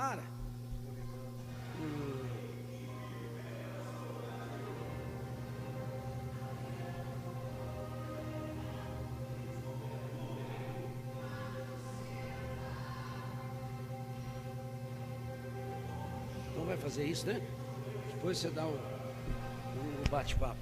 Para. Então vai fazer isso, né? Depois você dá um bate-papo.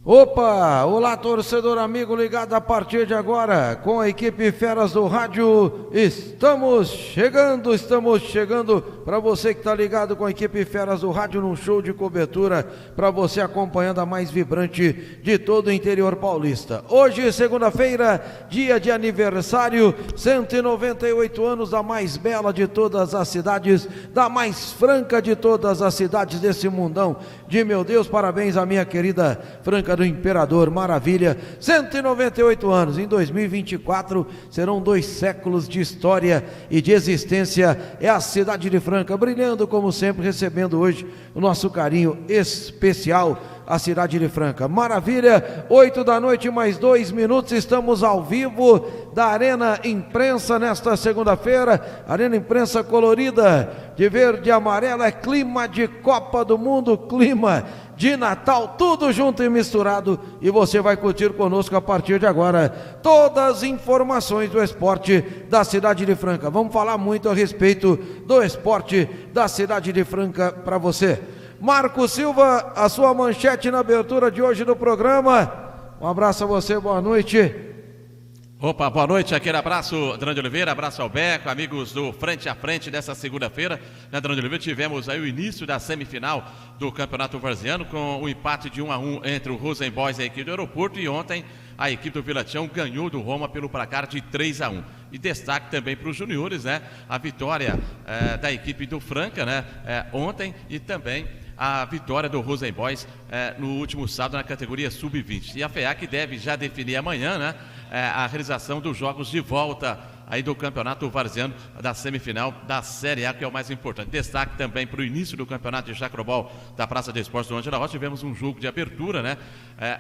Opa! Olá, torcedor amigo ligado a partir de agora com a equipe Feras do Rádio. Estamos chegando para você que está ligado com a equipe Feras do Rádio num show de cobertura para você acompanhando a mais vibrante de todo o interior paulista. Hoje, segunda-feira, dia de aniversário, 198 anos da mais bela de todas as cidades, da mais franca de todas as cidades desse mundão de meu Deus. Parabéns à minha querida Franca do Imperador, maravilha, 198 anos, em 2024 serão 2 séculos de história e de existência, é a cidade de Franca, brilhando como sempre, recebendo hoje o nosso carinho especial, a cidade de Franca, maravilha, 8 da noite mais 2 minutos, estamos ao vivo da Arena Imprensa nesta segunda-feira, Arena Imprensa colorida, de verde e amarelo, é clima de Copa do Mundo, clima de Natal, tudo junto e misturado, e você vai curtir conosco a partir de agora todas as informações do esporte da cidade de Franca. Vamos falar muito a respeito do esporte da cidade de Franca para você. Marco Silva, a sua manchete na abertura de hoje do programa. Um abraço a você, boa noite. Opa, boa noite, aquele abraço, Adriano de Oliveira, abraço ao Beco, amigos do Frente a Frente dessa segunda-feira. Na Adriano de Oliveira tivemos aí o início da semifinal do Campeonato Varziano com o empate de 1-1 entre o Rosen Boys e a equipe do Aeroporto, e ontem a equipe do Vila Tião ganhou do Roma pelo placar de 3-1. E destaque também para os juniores, né? A vitória da equipe do Franca, né? Ontem, e também a vitória do Rosen Boys no último sábado na categoria Sub-20. E a FEAC deve já definir amanhã, né? A realização dos jogos de volta aí do Campeonato Varziano, da semifinal da Série A, que é o mais importante. Destaque também para o início do Campeonato de Chacrobol da Praça de Esportes do Ângela Rocha. Tivemos um jogo de abertura, né?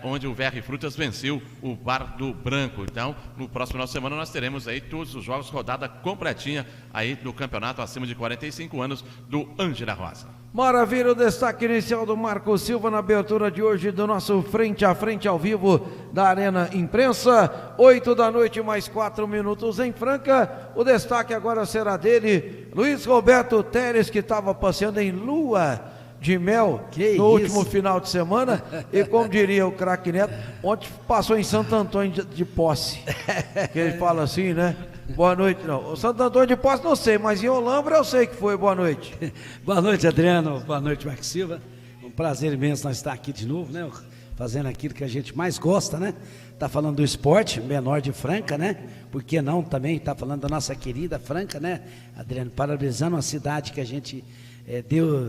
Onde o VR Frutas venceu o Bar do Branco. Então, no próximo final de semana nós teremos aí todos os jogos, rodada completinha aí no campeonato acima de 45 anos do Ângela Rosa. Maravilha, o destaque inicial do Marco Silva na abertura de hoje do nosso Frente a Frente ao vivo da Arena Imprensa, 8 da noite mais 4 minutos em Franca. O destaque agora será dele, Luiz Roberto Teres, que estava passeando em lua de mel no último final de semana, e como diria o craque Neto, ontem passou em Santo Antônio de Posse, que ele fala assim, né? Boa noite, não. O Santo Antônio de Posse não sei, mas em Olambra eu sei que foi. Boa noite. Boa noite, Adriano. Boa noite, Marco Silva. Um prazer imenso nós estar aqui de novo, né? Fazendo aquilo que a gente mais gosta, né? Tá falando do esporte menor de Franca, né? Por que não também tá falando da nossa querida Franca, né? Adriano, parabenizando uma cidade que a gente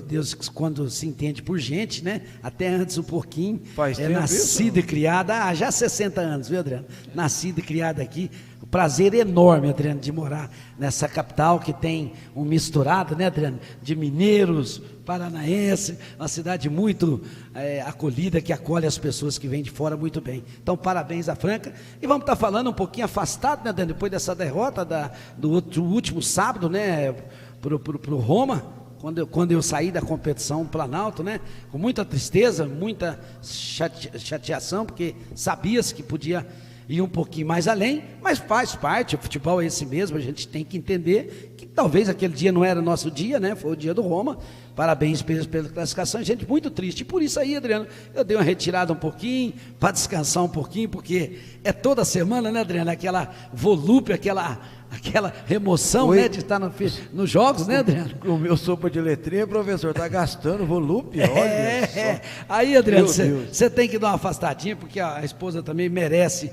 Deus quando se entende por gente, né? Até antes um pouquinho. Faz tempo nascida e criada, já 60 anos, viu, Adriano? Nascida e criada aqui. Um prazer enorme, Adriano, de morar nessa capital que tem um misturado, né, Adriano? De mineiros, paranaense, uma cidade muito acolhida, que acolhe as pessoas que vêm de fora muito bem. Então, parabéns à Franca. E vamos estar falando um pouquinho afastado, né, Adriano? Depois dessa derrota do último sábado, né, pro Roma. Quando eu saí da competição Planalto, né, com muita tristeza, muita chateação, porque sabia-se que podia ir um pouquinho mais além, mas faz parte, o futebol é esse mesmo, a gente tem que entender que talvez aquele dia não era o nosso dia, né, foi o dia do Roma. Parabéns pela classificação, gente, muito triste, e por isso aí, Adriano, eu dei uma retirada um pouquinho, para descansar um pouquinho, porque é toda semana, né, Adriano, aquela volúpia, aquela remoção, né, de estar nos jogos, né, Adriano? O meu sopa de letrinha, professor, tá gastando volúpia, olha só. Aí, Adriano, você tem que dar uma afastadinha, porque a esposa também merece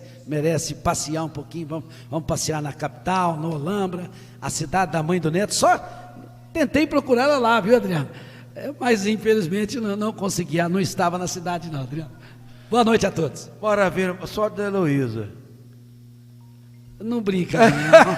passear um pouquinho, vamos passear na capital, no Olambra, a cidade da mãe do Neto. Só tentei procurar ela lá, viu, Adriano? Mas infelizmente não consegui, ela não estava na cidade não, Adriano. Boa noite a todos. Maravilha, só da Heloísa. Não brinca, não.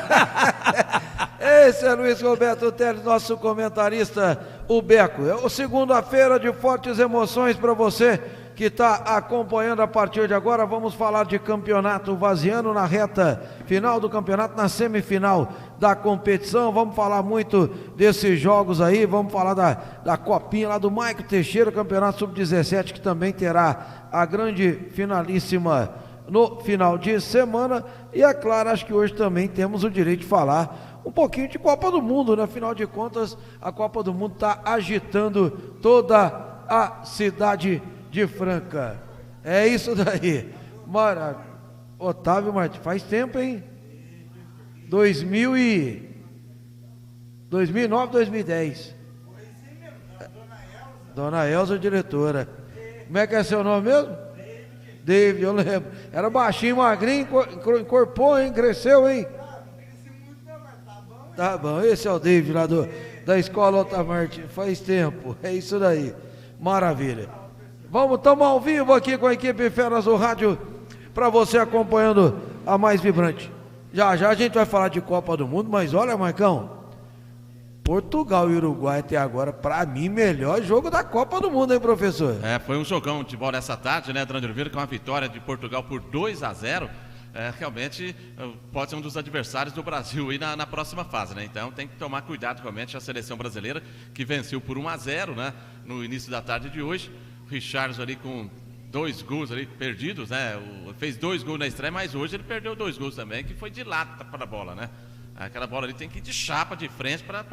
Esse é Luiz Roberto Teles, nosso comentarista, o Beco. É o segunda-feira de fortes emoções para você que está acompanhando a partir de agora. Vamos falar de campeonato varziano na reta final do campeonato, na semifinal da competição. Vamos falar muito desses jogos aí, vamos falar da copinha lá do Maico Teixeira, campeonato sub-17, que também terá a grande finalíssima no final de semana. E é claro, acho que hoje também temos o direito de falar um pouquinho de Copa do Mundo, né? Afinal de contas, a Copa do Mundo está agitando toda a cidade de Franca. É isso daí. Otávio Martins, faz tempo, hein? 2009, 2010. Dona Elza, diretora. Como é que é seu nome mesmo? David, eu lembro. Era baixinho, magrinho, encorpou, hein? Cresceu, hein? Tá bom, esse é o David lá da escola Otávio Martins. Faz tempo, é isso daí. Maravilha. Estamos ao vivo aqui com a equipe Feras do Rádio, para você acompanhando a mais vibrante. Já a gente vai falar de Copa do Mundo, mas olha, Marcão, Portugal e Uruguai até agora, para mim, melhor jogo da Copa do Mundo, hein, professor? Foi um jogão de bola essa tarde, né, Adriano Oliveira, com a vitória de Portugal por 2-0. Realmente pode ser um dos adversários do Brasil aí na próxima fase, né? Então tem que tomar cuidado realmente a seleção brasileira, que venceu por 1-0, né, no início da tarde de hoje. O Richarlison ali com 2 gols ali perdidos, né? Fez 2 gols na estreia, mas hoje ele perdeu 2 gols também, que foi de lata para a bola, né? Aquela bola ali tem que ir de chapa de frente para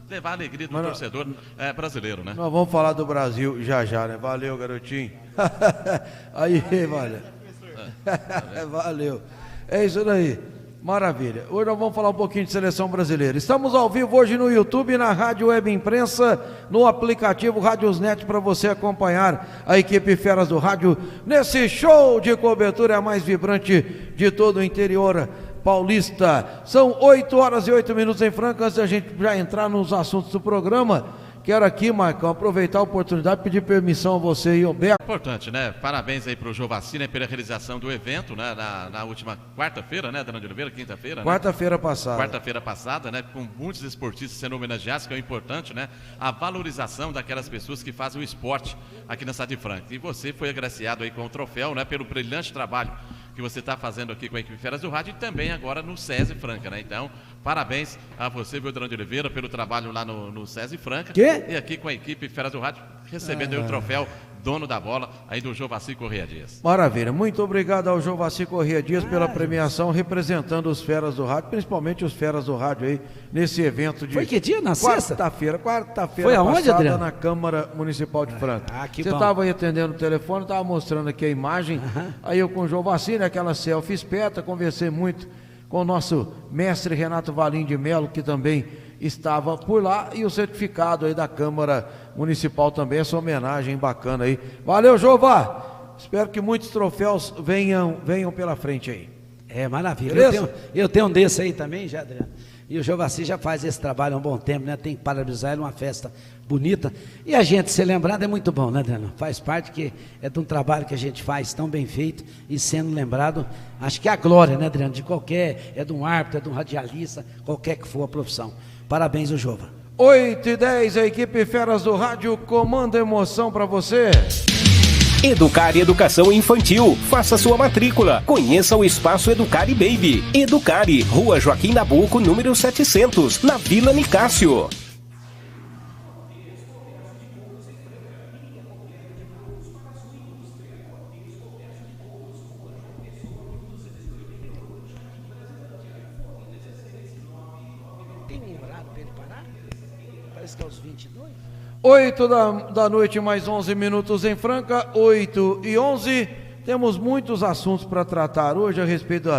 levar a alegria do torcedor brasileiro, né? Nós vamos falar do Brasil já, né? Valeu, garotinho. Aí, valeu. Valeu. É isso daí. Maravilha. Hoje nós vamos falar um pouquinho de seleção brasileira. Estamos ao vivo hoje no YouTube, na Rádio Web Imprensa, no aplicativo Radiosnet, para você acompanhar a equipe Feras do Rádio nesse show de cobertura, a mais vibrante de todo o interior paulista. São 8h08 em Franca. Antes da gente já entrar nos assuntos do programa, quero aqui, Marcão, aproveitar a oportunidade e pedir permissão a você e ao Beco. Importante, né? Parabéns aí pro Jovacina, né, pela realização do evento, né? Na última quarta-feira, né, Adriano Oliveira? Quinta-feira, né? Quarta-feira passada. Quarta-feira passada, né? Com muitos esportistas sendo homenageados, que é importante, né? A valorização daquelas pessoas que fazem o esporte aqui na cidade de Franca. E você foi agraciado aí com o troféu, né? Pelo brilhante trabalho que você está fazendo aqui com a equipe Feras do Rádio e também agora no SESI Franca, né? Então, parabéns a você, Adriano de Oliveira, pelo trabalho lá no SESI Franca. E aqui com a equipe Feras do Rádio, recebendo aí o troféu dono da bola aí do Jovacir Correia Dias. Maravilha, muito obrigado ao Jovacir Correia Dias pela premiação, representando os Feras do Rádio, principalmente os Feras do Rádio aí, nesse evento de... Foi que dia? Na sexta? Quarta-feira Foi aonde, passada, Adriano? na Câmara Municipal de Franca. Que Você bom. estava aí atendendo o telefone, estava mostrando aqui a imagem, aí eu com o Jovacir, aquela selfie esperta, conversei muito com o nosso mestre Renato Valim de Melo, que também estava por lá, e o certificado aí da Câmara Municipal também, essa homenagem bacana aí. Valeu, Jová! Espero que muitos troféus venham pela frente aí. Maravilha. Eu tenho um desse aí também, já, Adriano. E o Jovacir já faz esse trabalho há um bom tempo, né? Tem que parabenizar ele, uma festa bonita. E a gente ser lembrado é muito bom, né, Adriano? Faz parte que é de um trabalho que a gente faz tão bem feito e sendo lembrado, acho que é a glória, né, Adriano? De qualquer, é de um árbitro, é de um radialista, qualquer que for a profissão. Parabéns, o Jova. 8h10, a equipe Feras do Rádio comanda emoção para você. Educare Educação Infantil. Faça sua matrícula. Conheça o Espaço Educare Baby. Educare, Rua Joaquim Nabuco, número 700, na Vila Nicásio. Tem um horário para ele parar? Parece que é aos 22. 8 da noite, mais 11 minutos em Franca, 8h11. Temos muitos assuntos para tratar hoje a respeito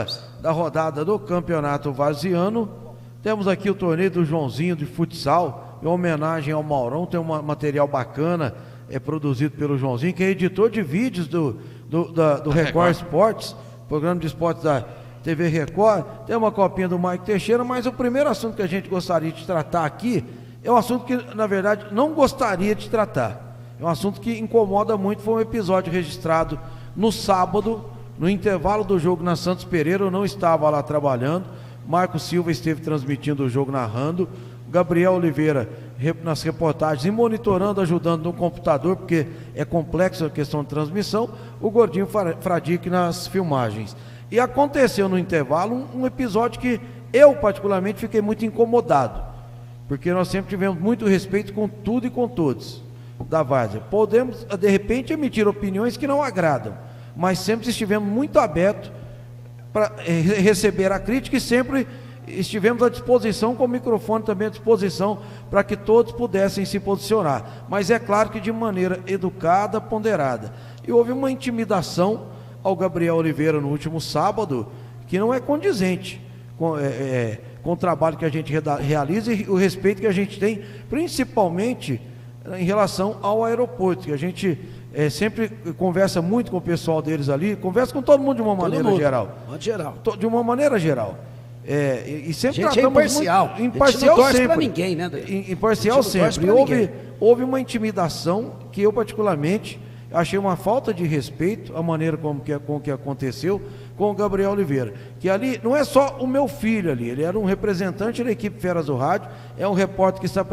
da rodada do Campeonato Varziano. Temos aqui o torneio do Joãozinho de futsal, em homenagem ao Maurão. Tem um material bacana, produzido pelo Joãozinho, que é editor de vídeos do Record Esportes, programa de esportes da TV Record. Tem uma copinha do Maico Teixeira, mas o primeiro assunto que a gente gostaria de tratar aqui é um assunto que, na verdade, não gostaria de tratar. É um assunto que incomoda muito. Foi um episódio registrado no sábado, no intervalo do jogo na Santos Pereira. Eu não estava lá trabalhando. Marco Silva esteve transmitindo o jogo, narrando. Gabriel Oliveira nas reportagens e monitorando, ajudando no computador, porque é complexa a questão de transmissão, o Gordinho Fradique nas filmagens. E aconteceu no intervalo um episódio que eu particularmente fiquei muito incomodado, porque nós sempre tivemos muito respeito com tudo e com todos da Várzea. Podemos, de repente, emitir opiniões que não agradam, mas sempre estivemos muito abertos para receber a crítica e sempre estivemos à disposição, com o microfone também à disposição, para que todos pudessem se posicionar. Mas é claro que de maneira educada, ponderada. E houve uma intimidação ao Gabriel Oliveira no último sábado, que não é condizente com o trabalho que a gente realiza e o respeito que a gente tem, principalmente em relação ao aeroporto, que a gente sempre conversa muito com o pessoal deles ali, conversa com todo mundo de uma maneira geral. De uma maneira geral. E sempre a gente é imparcial. Imparcial sempre. Para ninguém, né? Imparcial sempre. Houve uma intimidação que eu particularmente achei uma falta de respeito a maneira com que aconteceu com o Gabriel Oliveira, que ali não é só o meu filho ali, ele era um representante da equipe Feras do Rádio, é um repórter que está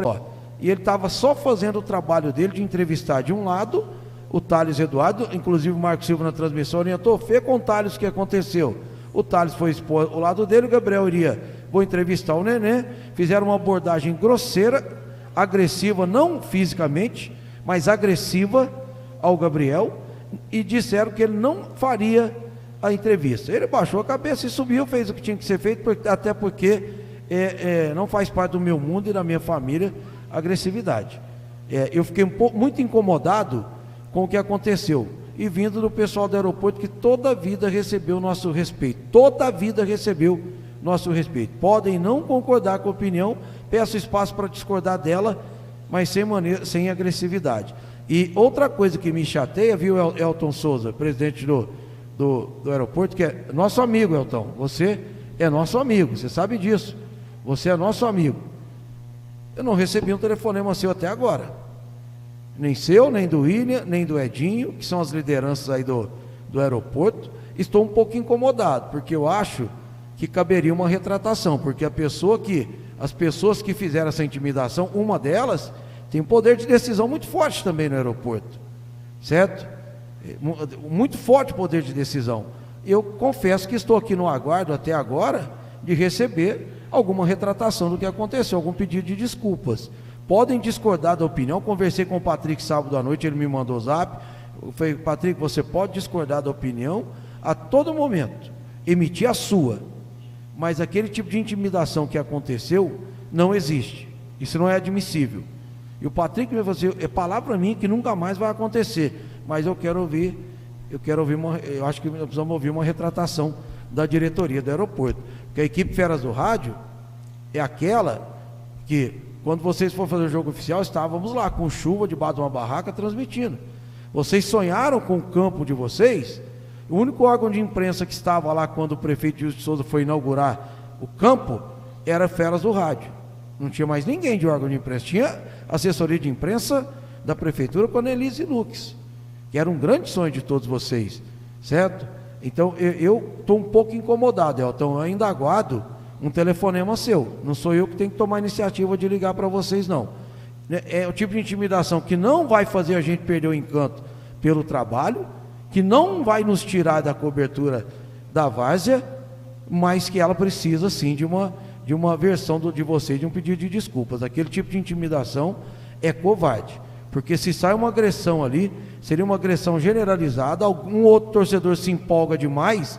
e ele estava só fazendo o trabalho dele de entrevistar de um lado o Thales Eduardo, inclusive o Marco Silva na transmissão orientou, Fê com o Thales o que aconteceu. O Thales foi expor o lado dele, o Gabriel vou entrevistar o Nenê, fizeram uma abordagem grosseira, agressiva, não fisicamente, mas agressiva ao Gabriel, e disseram que ele não faria a entrevista. Ele baixou a cabeça e subiu, fez o que tinha que ser feito, até porque não faz parte do meu mundo e da minha família agressividade. Eu fiquei muito incomodado com o que aconteceu. E vindo do pessoal do aeroporto que toda a vida recebeu nosso respeito. Toda a vida recebeu nosso respeito. Podem não concordar com a opinião, peço espaço para discordar dela, mas sem agressividade. E outra coisa que me chateia, viu, Elton Souza, presidente do aeroporto, que é nosso amigo, Elton. Você é nosso amigo, você sabe disso. Você é nosso amigo. Eu não recebi um telefonema seu até agora. Nem seu, nem do William, nem do Edinho, que são as lideranças aí do aeroporto. Estou um pouco incomodado, porque eu acho que caberia uma retratação, porque as pessoas que fizeram essa intimidação, uma delas tem um poder de decisão muito forte também no aeroporto, certo? Muito forte poder de decisão. Eu confesso que estou aqui no aguardo até agora de receber alguma retratação do que aconteceu, algum pedido de desculpas. Podem discordar da opinião, conversei com o Patrick sábado à noite, ele me mandou o zap, eu falei, Patrick, você pode discordar da opinião a todo momento, emitir a sua, mas aquele tipo de intimidação que aconteceu não existe, isso não é admissível. E o Patrick me falou assim, é palavra minha que nunca mais vai acontecer, mas eu acho que nós precisamos ouvir uma retratação da diretoria do aeroporto, porque a equipe Feras do Rádio é aquela que, quando vocês foram fazer o jogo oficial, estávamos lá com chuva, debaixo de uma barraca, transmitindo. Vocês sonharam com o campo de vocês? O único órgão de imprensa que estava lá quando o prefeito Gilson de Souza foi inaugurar o campo era Feras do Rádio. Não tinha mais ninguém de órgão de imprensa. Tinha assessoria de imprensa da prefeitura com a Nelise Lux, que era um grande sonho de todos vocês, certo? Então eu estou um pouco incomodado, Elton, eu ainda aguardo um telefonema seu, não sou eu que tenho que tomar a iniciativa de ligar para vocês, não. É o tipo de intimidação que não vai fazer a gente perder o encanto pelo trabalho, que não vai nos tirar da cobertura da várzea, mas que ela precisa sim de uma versão de vocês, de um pedido de desculpas. Aquele tipo de intimidação é covarde, porque se sai uma agressão ali, seria uma agressão generalizada, algum outro torcedor se empolga demais,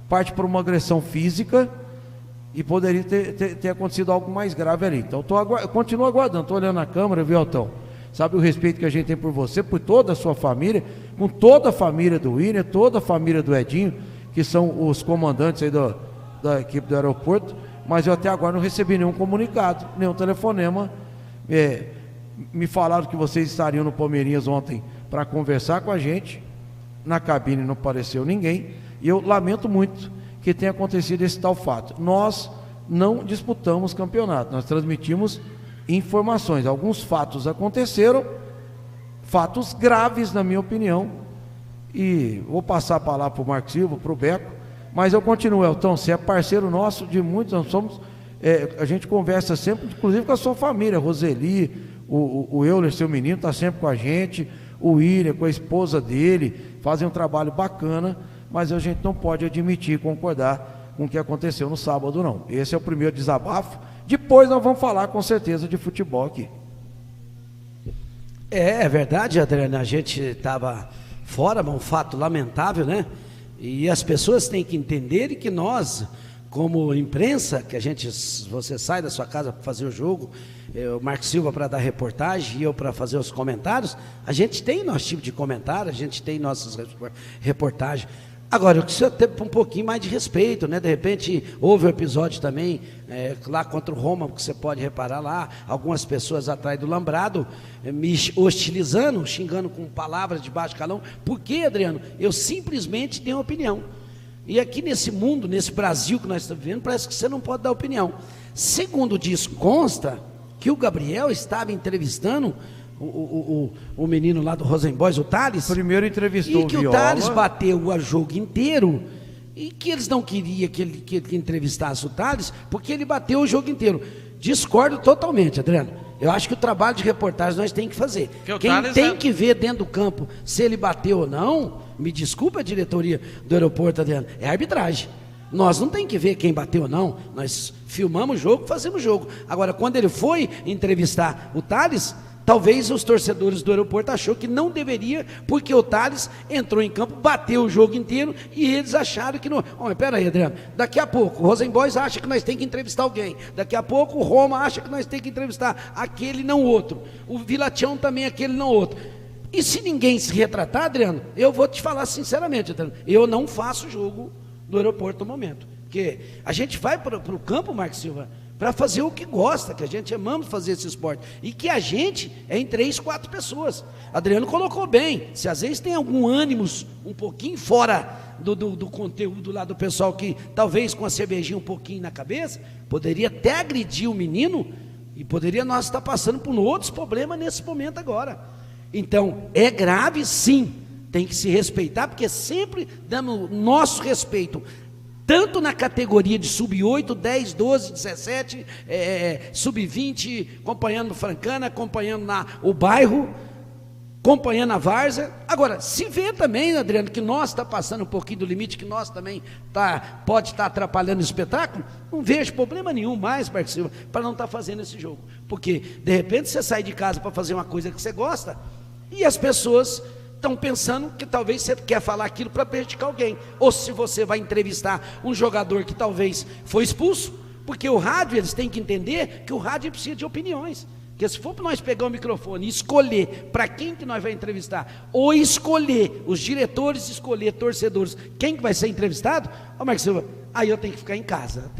parte para uma agressão física, e poderia ter acontecido algo mais grave ali. Então eu continuo aguardando, estou olhando na câmera, viu, Altão? Sabe o respeito que a gente tem por você, por toda a sua família, com toda a família do William, toda a família do Edinho, que são os comandantes aí da equipe do aeroporto, mas eu até agora não recebi nenhum comunicado, nenhum telefonema. Me falaram que vocês estariam no Palmeirinhas ontem para conversar com a gente, na cabine não apareceu ninguém, e eu lamento muito que tenha acontecido esse tal fato. Nós não disputamos campeonato, nós transmitimos informações. Alguns fatos aconteceram, fatos graves na minha opinião, e vou passar a palavra para o Marco Silva, para o Beco, mas eu continuo, Elton, você é parceiro nosso de muitos, nós somos a gente conversa sempre, inclusive com a sua família, Roseli, o Euler, seu menino, está sempre com a gente, o William, com a esposa dele, fazem um trabalho bacana, mas a gente não pode admitir, concordar com o que aconteceu no sábado, não. Esse é o primeiro desabafo. Depois nós vamos falar com certeza de futebol aqui. É verdade, Adriano, a gente estava fora, mas um fato lamentável, né? E as pessoas têm que entender que nós, como imprensa, você sai da sua casa para fazer o jogo, o Marcos Silva para dar reportagem e eu para fazer os comentários, a gente tem nosso tipo de comentário, a gente tem nossas reportagens. Agora, eu preciso ter um pouquinho mais de respeito, né? De repente, houve um episódio também, lá contra o Roma, que você pode reparar lá, algumas pessoas atrás do Lambrado, me hostilizando, xingando com palavras de baixo calão. Por quê, Adriano? Eu simplesmente tenho opinião. E aqui nesse mundo, nesse Brasil que nós estamos vivendo, parece que você não pode dar opinião. Segundo diz, consta que o Gabriel estava entrevistando o menino lá do Rosenboys, o Thales. Primeiro entrevistou e que o Thales bateu o jogo inteiro e que eles não queriam que ele entrevistasse o Thales porque ele bateu o jogo inteiro. Discordo totalmente, Adriano. Eu acho que o trabalho de reportagem nós temos que fazer. Quem tem que ver dentro do campo se ele bateu ou não, me desculpa a diretoria do aeroporto, Adriano, é a arbitragem. Nós não tem que ver quem bateu ou não, nós filmamos o jogo, fazemos o jogo. Agora, quando ele foi entrevistar o Thales, talvez os torcedores do aeroporto achou que não deveria, porque o Thales entrou em campo, bateu o jogo inteiro e eles acharam que não. Olha, peraí, Adriano, daqui a pouco o Rosenboys acha que nós temos que entrevistar alguém, daqui a pouco o Roma acha que nós temos que entrevistar aquele não outro, o Vilatião também aquele não outro. E se ninguém se retratar, Adriano, eu vou te falar sinceramente, Adriano, eu não faço jogo do aeroporto no momento, porque a gente vai para o campo, Marcos Silva, para fazer o que gosta, que a gente amamos fazer esse esporte, e que a gente é em 3, 4 pessoas. Adriano colocou bem, se às vezes tem algum ânimo um pouquinho fora do conteúdo lá do pessoal, que talvez com a cervejinha um pouquinho na cabeça, poderia até agredir o menino, e poderia nós estar passando por outros problemas nesse momento agora. Então, é grave sim, tem que se respeitar, porque sempre damos nosso respeito, tanto na categoria de sub-8, 10, 12, 17, sub-20, acompanhando Francana, acompanhando o bairro, acompanhando a várzea. Agora, se vê também, Adriano, que nós está passando um pouquinho do limite, que nós também pode estar atrapalhando o espetáculo, não vejo problema nenhum mais, Marcos Silva, para não estar fazendo esse jogo. Porque, de repente, você sai de casa para fazer uma coisa que você gosta, e as pessoas estão pensando que talvez você quer falar aquilo para prejudicar alguém, ou se você vai entrevistar um jogador que talvez foi expulso, porque o rádio, eles têm que entender que o rádio precisa de opiniões, porque se for para nós pegar o microfone e escolher para quem que nós vamos entrevistar, ou escolher, os diretores escolher, torcedores, quem que vai ser entrevistado, Marcos Silva, aí eu tenho que ficar em casa,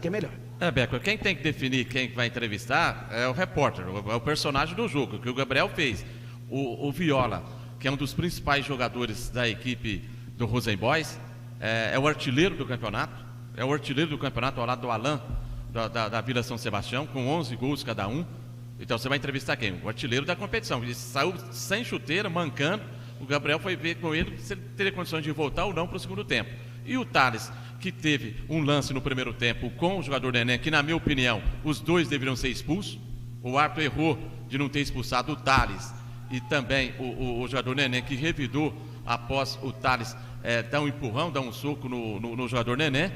que é melhor. Beco, quem tem que definir quem vai entrevistar é o repórter, é o personagem do jogo, que o Gabriel fez. O Viola, que é um dos principais jogadores da equipe do Rosenboys, é o artilheiro do campeonato, ao lado do Alain, da Vila São Sebastião, com 11 gols cada um. Então você vai entrevistar quem? O artilheiro da competição. Ele saiu sem chuteira, mancando. O Gabriel foi ver com ele se ele teria condições de voltar ou não para o segundo tempo. E o Thales, que teve um lance no primeiro tempo com o jogador Neném, que na minha opinião, os dois deveriam ser expulsos. O árbitro errou de não ter expulsado o Thales e também o jogador Neném, que revidou após o Thales dar um empurrão, dar um soco no jogador Neném.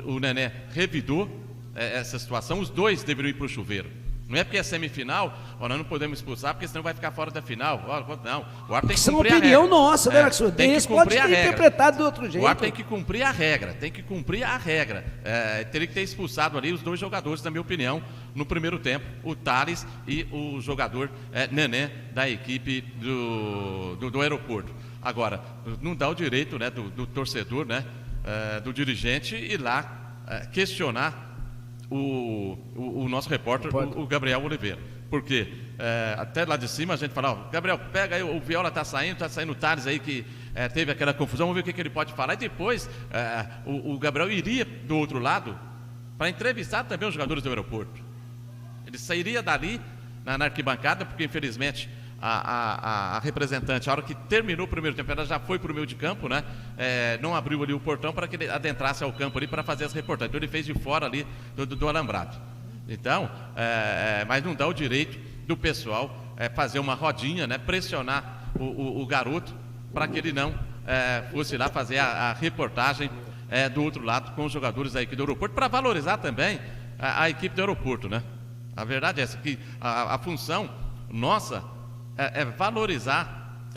O Neném revidou essa situação. Os dois deveriam ir para o chuveiro. Não é porque é semifinal, nós não podemos expulsar, porque senão vai ficar fora da final. Não, o árbitro tem que cumprir a regra. Isso é uma opinião nossa, né, Marcos? Tem que cumprir a regra. Interpretado de outro jeito. O árbitro tem que cumprir a regra, teria que ter expulsado ali os dois jogadores, na minha opinião, no primeiro tempo, o Thales e o jogador Neném, da equipe do aeroporto. Agora, não dá o direito, né, do torcedor, né, do dirigente, ir lá questionar o nosso repórter, o Gabriel Oliveira. Porque até lá de cima a gente fala, Gabriel, pega aí, o Viola está saindo o Thales aí que teve aquela confusão, vamos ver o que ele pode falar. E depois o Gabriel iria do outro lado para entrevistar também os jogadores do aeroporto. Ele sairia dali na arquibancada, porque infelizmente a representante, a hora que terminou o primeiro tempo, ela já foi para o meio de campo, né? Não abriu ali o portão para que ele adentrasse ao campo ali para fazer as reportagens. Então ele fez de fora ali do alambrado. Então, mas não dá o direito do pessoal fazer uma rodinha, né? Pressionar o garoto para que ele não fosse lá fazer a reportagem do outro lado com os jogadores da equipe do aeroporto, para valorizar também a equipe do aeroporto, né? A verdade é essa, que a função nossa é valorizar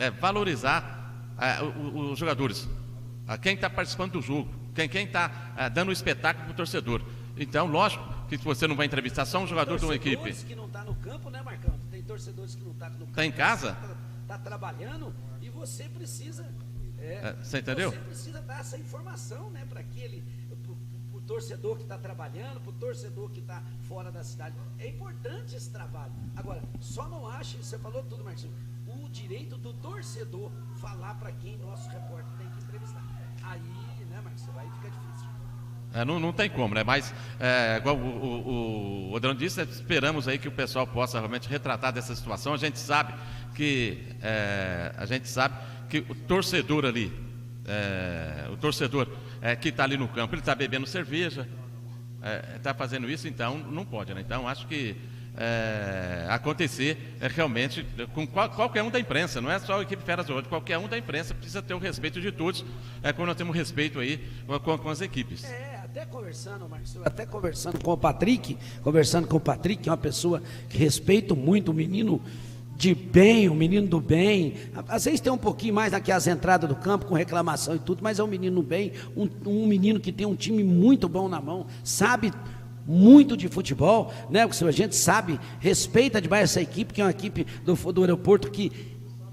os jogadores, quem está participando do jogo, quem está dando o espetáculo para o torcedor. Então, lógico que você não vai entrevistar só um jogador de uma equipe. Tem torcedores que não estão no campo, né, Marcão? Tem torcedores que não estão no campo. Está em casa? Está trabalhando e você precisa... você entendeu? Você precisa dar essa informação, né, para o torcedor que está trabalhando, para o torcedor que está fora da cidade. É importante esse trabalho. Agora, só não ache, você falou tudo, Marcinho, o direito do torcedor falar para quem nosso repórter tem que entrevistar. Aí, né, Marcinho, aí fica difícil. Não tem como, né? Mas, igual o Adriano disse, esperamos aí que o pessoal possa realmente retratar dessa situação. A gente sabe que o torcedor ali, que está ali no campo, ele está bebendo cerveja, está fazendo isso, então não pode, né? Então acho que acontecer realmente com qualquer um da imprensa, não é só a equipe Feras do Rádio, qualquer um da imprensa precisa ter o respeito de todos, como nós temos respeito aí com as equipes. Até conversando, Marcelo, conversando com o Patrick, que é uma pessoa que respeito muito, um menino de bem, um menino do bem. Às vezes tem um pouquinho mais naquelas entradas do campo com reclamação e tudo, mas é um menino bem, um menino que tem um time muito bom na mão, sabe muito de futebol, né? Porque a gente sabe, respeita demais essa equipe, que é uma equipe do aeroporto que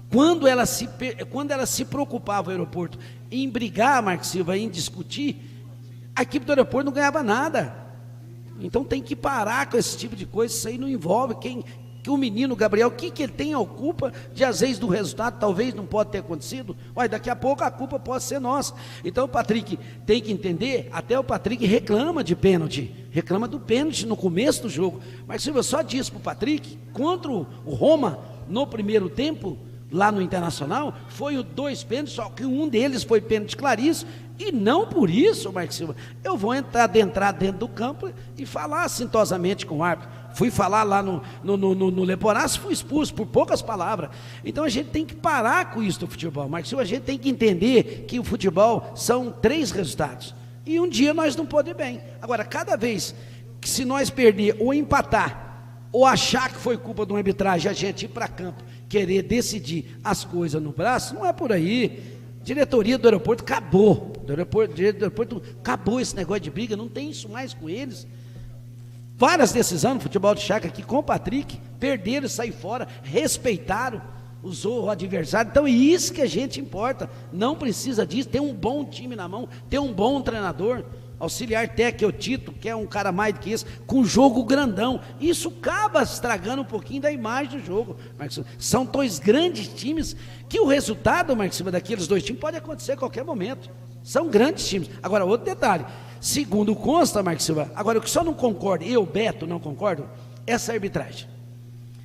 quando ela se preocupava, o aeroporto, em brigar, Marcos Silva, em discutir, a equipe do aeroporto não ganhava nada. Então tem que parar com esse tipo de coisa. Isso aí não envolve que o menino Gabriel, o que ele tem a culpa de, às vezes, do resultado, talvez não pode ter acontecido. Olha, daqui a pouco a culpa pode ser nossa. Então o Patrick tem que entender, até o Patrick reclama de pênalti, reclama do pênalti no começo do jogo. Mas se eu só disse para o Patrick, contra o Roma, no primeiro tempo, lá no Internacional, foi o 2 pênaltis, só que um deles foi pênalti claríssimo, e não por isso, Marcos Silva, eu vou entrar dentro do campo e falar assintosamente com o árbitro. Fui falar lá no Leporaço, fui expulso por poucas palavras. Então a gente tem que parar com isso do futebol, Marcos Silva. A gente tem que entender que o futebol são 3 resultados, e um dia nós não podemos bem. Agora, cada vez que se nós perder ou empatar, ou achar que foi culpa de uma arbitragem, a gente ir para campo, querer decidir as coisas no braço, não é por aí. Diretoria do aeroporto acabou. Diretor do aeroporto acabou esse negócio de briga, não tem isso mais com eles. Várias decisões no futebol de chácara aqui com o Patrick, perderam, saíram fora, respeitaram, usou o adversário. Então é isso que a gente importa. Não precisa disso, ter um bom time na mão, ter um bom treinador. Auxiliar técnico, o Tito, que é um cara mais do que isso, com jogo grandão. Isso acaba estragando um pouquinho da imagem do jogo, Marcos. São 2 grandes times, que o resultado, Marcos, daqueles 2 times pode acontecer a qualquer momento. São grandes times. Agora, outro detalhe, segundo consta, Marcos Silva, agora o que só não concordo, eu, Beto, não concordo, essa arbitragem.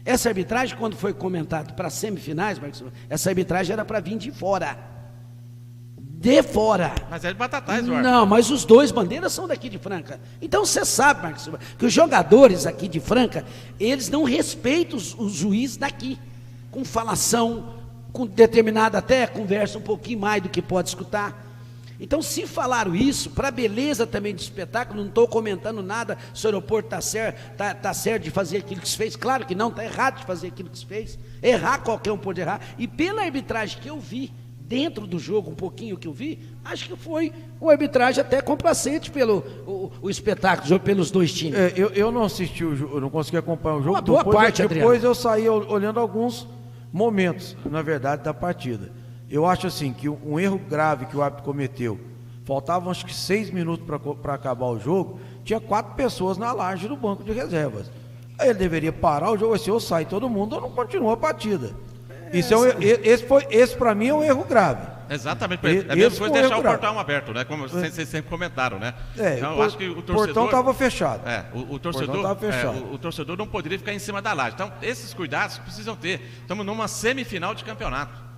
Essa arbitragem, quando foi comentado para semifinais, Marcos Silva, essa arbitragem era para vir de fora. De fora. Mas é de Batatais, Eduardo. Não, mas os 2 bandeiras são daqui de Franca. Então você sabe, Marcos Silva, que os jogadores aqui de Franca, eles não respeitam os juízes daqui, com falação, com determinada até conversa um pouquinho mais do que pode escutar. Então, se falaram isso, para a beleza também do espetáculo, não estou comentando nada se o aeroporto está certo de fazer aquilo que se fez. Claro que não, está errado de fazer aquilo que se fez. Errar, qualquer um pode errar. E pela arbitragem que eu vi, dentro do jogo, um pouquinho que eu vi, acho que foi uma arbitragem até complacente pelo o espetáculo, pelos 2 times. Eu não assisti o jogo, eu não consegui acompanhar o jogo. Uma boa parte, depois eu saí olhando alguns momentos, na verdade, da partida. Eu acho assim, que um erro grave que o árbitro cometeu, faltavam acho que 6 minutos para acabar o jogo, tinha 4 pessoas na laje do banco de reservas. Aí ele deveria parar o jogo, assim, ou sai todo mundo ou não continua a partida. Esse para mim é um erro grave. Exatamente, é a mesma coisa deixar o portão aberto, né? Como vocês sempre comentaram, né? Então, eu acho que o portão estava fechado. O torcedor não poderia ficar em cima da laje. Então, esses cuidados precisam ter. Estamos numa semifinal de campeonato.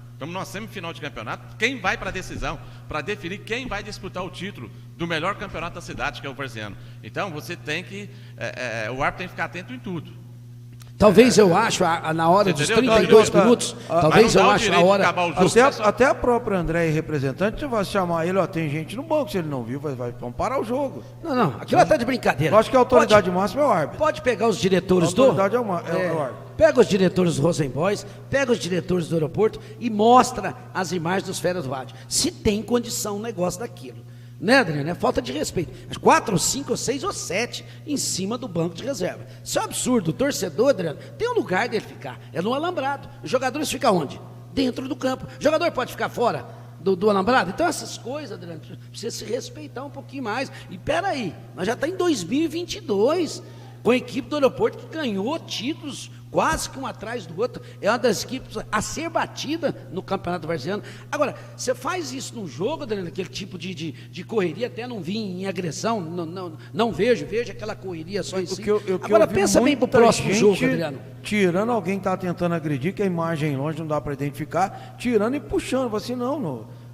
Quem vai para a decisão, para definir quem vai disputar o título do melhor campeonato da cidade, que é o Varziano. Então, você tem que... o árbitro tem que ficar atento em tudo. Talvez eu acho, na hora dos 32 minutos, talvez eu acho a hora... Até a própria André, representante, vai chamar ele, tem gente no banco, se ele não viu, vamos parar o jogo. Não, aquilo está de brincadeira. Eu acho que a autoridade máxima é o árbitro. Pode pegar os diretores do... A autoridade é o árbitro. Pega os diretores do Rosenboys, pega os diretores do aeroporto e mostra as imagens dos feras do rádio. Se tem condição um negócio daquilo. Né, Adriano? É falta de respeito. 4, 5, 6 ou 7 em cima do banco de reserva. Isso é um absurdo. O torcedor, Adriano, tem um lugar dele ficar. É no alambrado. Os jogadores ficam onde? Dentro do campo. O jogador pode ficar fora do alambrado? Então essas coisas, Adriano, precisa se respeitar um pouquinho mais. E peraí, nós já estamos em 2022, com a equipe do aeroporto que ganhou títulos quase que um atrás do outro, é uma das equipes a ser batida no Campeonato Varziano. Agora, você faz isso num jogo, Adriano, aquele tipo de correria, até não vi em agressão, não vejo aquela correria só em si. Agora, pensa bem pro próximo jogo, Adriano. Tirando alguém que está tentando agredir, que a imagem longe não dá para identificar, tirando e puxando, assim,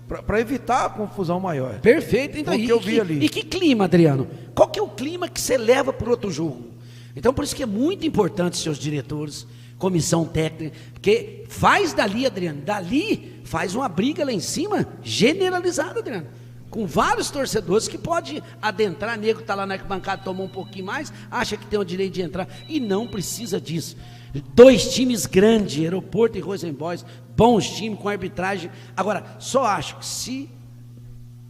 para evitar a confusão maior. Perfeito, então, que eu vi ali. E que clima, Adriano? Qual que é o clima que você leva para o outro jogo? Então, por isso que é muito importante seus diretores, comissão técnica, porque faz dali, Adriano, faz uma briga lá em cima, generalizada, Adriano, com vários torcedores que pode adentrar, nego está lá na arquibancada, tomou um pouquinho mais, acha que tem o direito de entrar, e não precisa disso. 2 times grandes, Aeroporto e Rosenboys, bons times, com arbitragem. Agora, só acho que se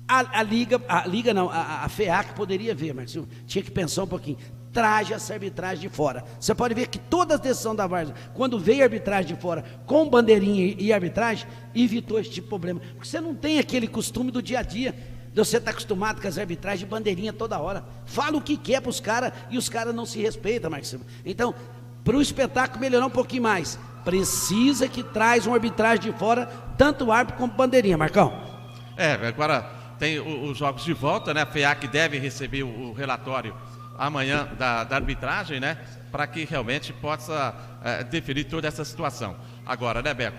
a FEAC poderia ver, Marcinho, tinha que pensar um pouquinho, traje essa arbitragem de fora. Você pode ver que toda a decisão da Várzea, quando veio a arbitragem de fora, com bandeirinha e arbitragem, evitou esse tipo de problema. Porque você não tem aquele costume do dia a dia, de você estar acostumado com as arbitragens de bandeirinha toda hora. Fala o que quer para os caras e os caras não se respeitam, Marcos Silva. Então, para o espetáculo melhorar um pouquinho mais, precisa que traz uma arbitragem de fora, tanto o árbitro como bandeirinha, Marcão. Agora tem os jogos de volta, né? A FEAC deve receber o relatório amanhã da arbitragem, né, para que realmente possa definir toda essa situação. Agora, né, Beco,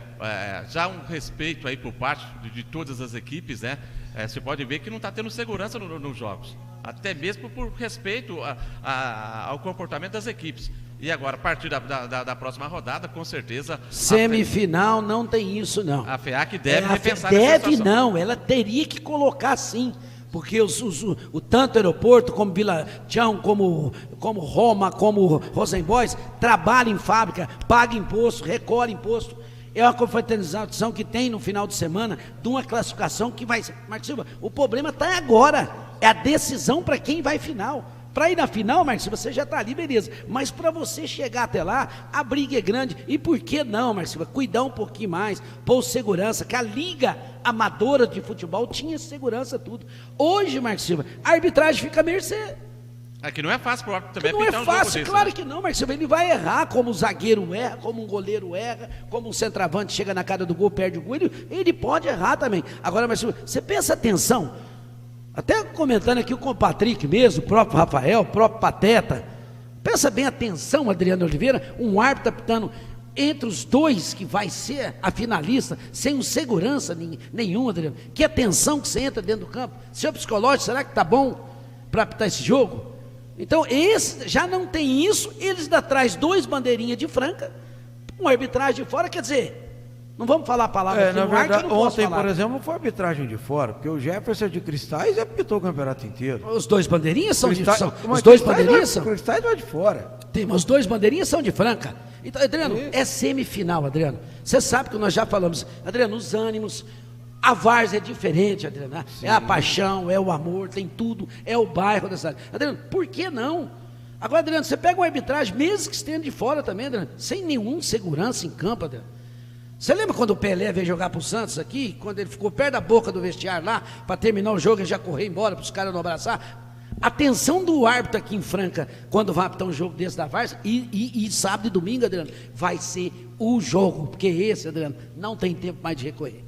já um respeito aí por parte de todas as equipes, né, você pode ver que não está tendo segurança nos jogos, até mesmo por respeito ao comportamento das equipes. E agora, a partir da próxima rodada, com certeza... Semifinal não tem isso, não. A FEAC deve repensar essa situação. Não, ela teria que colocar sim. Porque o tanto Aeroporto, como Vila Tião, como Roma, como Rosenboys, trabalha em fábrica, paga imposto, recolhe imposto. É uma confraternização que tem no final de semana, de uma classificação que vai... Marcos Silva, o problema está agora, é a decisão para quem vai final. Para ir na final, Marcos Silva, você já está ali, beleza. Mas para você chegar até lá, a briga é grande. E por que não, Marcos Silva? Cuidar um pouquinho mais, pôr segurança, que a Liga Amadora de Futebol tinha segurança, tudo. Hoje, Marcos Silva, a arbitragem fica a mercê. Que não é fácil para o árbitro também. Não é fácil, claro que não, Marcos Silva. Ele vai errar, como o zagueiro erra, como um goleiro erra, como um centroavante chega na cara do gol, perde o gol. Ele pode errar também. Agora, Marcos Silva, você pensa atenção. Até comentando aqui com o Patrick mesmo, o próprio Rafael, o próprio Pateta. Pensa bem, atenção, Adriano Oliveira, um árbitro apitando entre os dois que vai ser a finalista, sem um segurança nenhum, Adriano. Que atenção que você entra dentro do campo. Seu psicológico, será que está bom para apitar esse jogo? Então, esse já não tem isso, eles ainda trazem 2 bandeirinhas de franca, uma arbitragem de fora, quer dizer... Não vamos falar a palavra aqui na no verdade, ar, que eu não posso ontem, falar. por exemplo, não foi arbitragem de fora, porque o Jefferson de Cristais apitou o campeonato inteiro. Os 2 bandeirinhas são Cristais, de os 2 bandeirinhas são? Cristais vai de fora. Tem, os 2 bandeirinhas são de franca. Então, Adriano, é semifinal, Adriano. Você sabe que nós já falamos, Adriano, os ânimos, a várzea é diferente, Adriano. Sim. É a paixão, é o amor, tem tudo, é o bairro da cidade. Adriano, por que não? Agora, Adriano, você pega uma arbitragem, mesmo que esteja de fora também, Adriano, sem nenhum segurança em campo, Adriano. Você lembra quando o Pelé veio jogar para o Santos aqui, quando ele ficou perto da boca do vestiário lá, para terminar o jogo, ele já correu embora para os caras não abraçar? A tensão do árbitro aqui em Franca, quando vai apitar um jogo desse da Várzea, e sábado e domingo, Adriano, vai ser o jogo, porque esse, Adriano, não tem tempo mais de recorrer.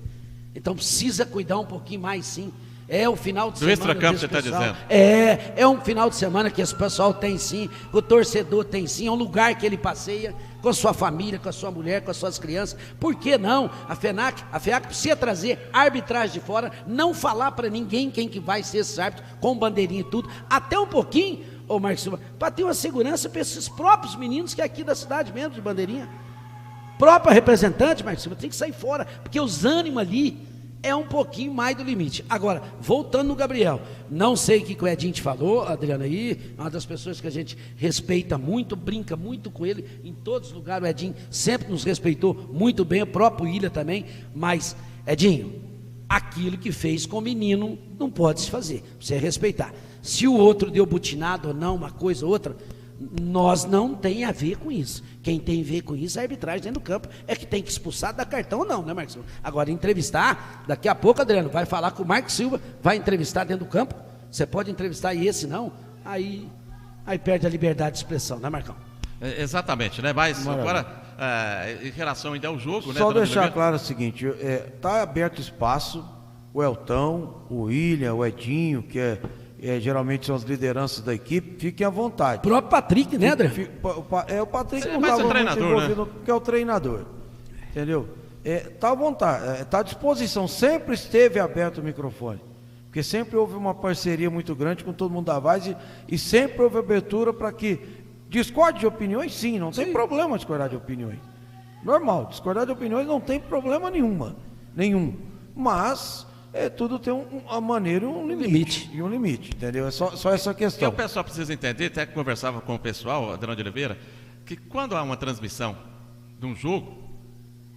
Então precisa cuidar um pouquinho mais, sim. É o final de do semana. Do extracampo, você está dizendo? É um final de semana que esse pessoal tem sim, o torcedor tem sim, é um lugar que ele passeia com a sua família, com a sua mulher, com as suas crianças. Por que não? A FEAC precisa trazer arbitragem de fora, não falar para ninguém quem que vai ser esse árbitro, com bandeirinha e tudo, até um pouquinho, ô Marcos Silva, para ter uma segurança para esses próprios meninos que é aqui da cidade mesmo, de bandeirinha. Próprio representante, Marcos Silva, tem que sair fora, porque os ânimos ali é um pouquinho mais do limite. Agora, voltando no Gabriel, não sei o que o Edinho te falou, Adriano, aí, uma das pessoas que a gente respeita muito, brinca muito com ele, em todos os lugares, o Edinho sempre nos respeitou muito bem, o próprio Ilha também, mas, Edinho, aquilo que fez com o menino não pode se fazer, você respeitar. Se o outro deu butinado ou não, uma coisa ou outra, nós não tem a ver com isso. Quem tem a ver com isso é a arbitragem dentro do campo. É que tem que expulsar, dar cartão ou não, né, Marcos Silva? Agora, entrevistar, daqui a pouco, Adriano, vai falar com o Marcos Silva, vai entrevistar dentro do campo. Você pode entrevistar e esse não, aí perde a liberdade de expressão, né, Marcão? Exatamente, né? Mas agora, em relação ainda ao jogo, né? Só deixar claro o seguinte, está aberto espaço, o Elton, o William, o Edinho, que geralmente são as lideranças da equipe, fiquem à vontade. O próprio Patrick, né, André? O Patrick Você não vai ser estava treinador, muito envolvido, né? porque é o treinador, entendeu? Está à vontade, está à disposição, sempre esteve aberto o microfone, porque sempre houve uma parceria muito grande com todo mundo da Vaz e sempre houve abertura para que discorde de opiniões, sim, não tem problema discordar de opiniões, normal, discordar de opiniões não tem problema nenhum, mas tudo tem uma maneira e um limite, entendeu? É só essa questão. E o pessoal precisa entender, até que conversava com o pessoal, Adriano de Oliveira, que quando há uma transmissão de um jogo,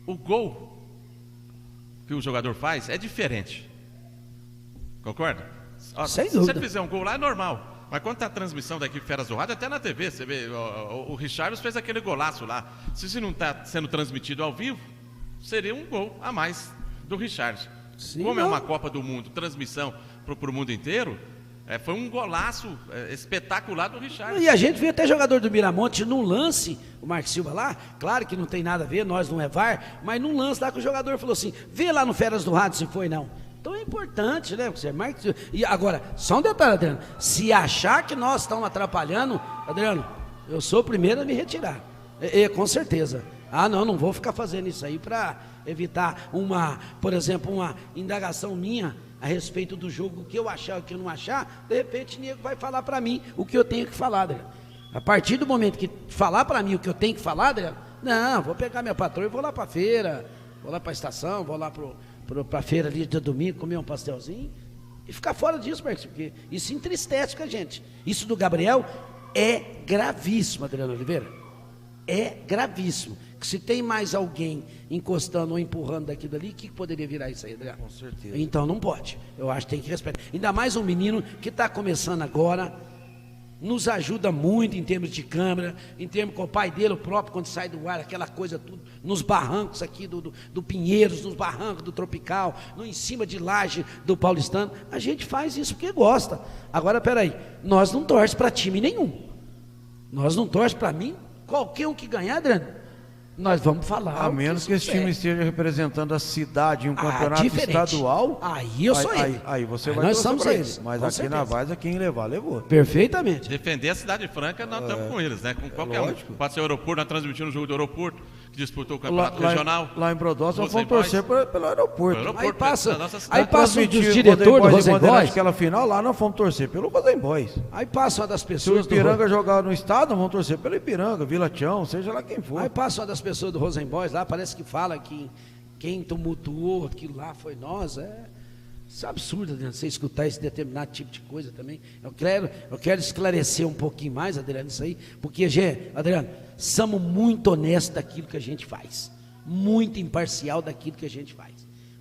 o gol que o jogador faz é diferente. Concorda? Sem se dúvida. você fizer um gol lá é normal. Mas quando está a transmissão da equipe Feras do Rádio, até na TV, você vê, o Richards fez aquele golaço lá. Se isso não está sendo transmitido ao vivo, seria um gol a mais do Richards. Sim, como não. é uma Copa do Mundo, transmissão para o mundo inteiro, foi um golaço espetacular do Richard. E a gente viu até jogador do Miramonte num lance, o Marcos Silva lá, claro que não tem nada a ver, nós não é VAR, mas num lance lá que o jogador falou assim, vê lá no Feras do Rádio se foi não. Então é importante, né? Marcos Silva. E agora, só um detalhe, Adriano, se achar que nós estamos atrapalhando, Adriano, eu sou o primeiro a me retirar, com certeza. Não vou ficar fazendo isso aí para evitar por exemplo, uma indagação minha a respeito do jogo, o que eu achar, o que eu não achar, de repente o nego vai falar para mim o que eu tenho que falar, Adriano. A partir do momento que falar para mim o que eu tenho que falar, Adriano, não, vou pegar minha patroa e vou lá para a feira, vou lá para a estação, vou lá para a feira ali de domingo, comer um pastelzinho e ficar fora disso, Marcos, porque isso entristece com a gente. Isso do Gabriel é gravíssimo, Adriano Oliveira, é gravíssimo. Que se tem mais alguém encostando ou empurrando daqui dali, o que poderia virar isso aí, Adriano? Com certeza. Então não pode, eu acho que tem que respeitar. Ainda mais um menino que está começando agora, nos ajuda muito em termos de câmera, em termos com o pai dele, o próprio, quando sai do ar, aquela coisa tudo, nos barrancos aqui do Pinheiros, nos barrancos do Tropical, em cima de laje do Paulistano, a gente faz isso porque gosta. Agora, peraí, nós não torcemos para time nenhum, nós não torcemos para mim, qualquer um que ganhar, Adriano, nós vamos falar. A menos que esse time esteja representando a cidade em um campeonato estadual. Aí eu sou ele. Aí você Aí vai nós torcer somos pra eles. ele. Mas com aqui certeza. na Várzea, quem levar, levou. Perfeitamente. Defender a Cidade Franca, nós estamos com eles, né? Com qualquer lógico. um. Pode ser o Aeroporto, nós transmitimos o jogo do Aeroporto, que disputou o campeonato regional. Lá em Brodós, nós vamos Rosenboys. torcer pelo aeroporto. Aí passa, da nossa cidade. aí passa um dos Transmitir diretores do Rosenboys e Bandeirantes, Rosenboys, aquela final, lá nós fomos torcer pelo Rosenboys. aí passa uma das Se o pessoas do Ipiranga jogar no estado, nós vamos torcer pelo Ipiranga, Vila Tião, seja lá quem for. Aí passa uma das pessoas do Rosenboys lá, parece que fala que quem tumultuou aquilo lá foi nós. Isso é absurdo, Adriano, você escutar esse determinado tipo de coisa também. Eu quero esclarecer um pouquinho mais, Adriano, isso aí, porque, Adriano, somos muito honestos daquilo que a gente faz, muito imparcial daquilo que a gente faz.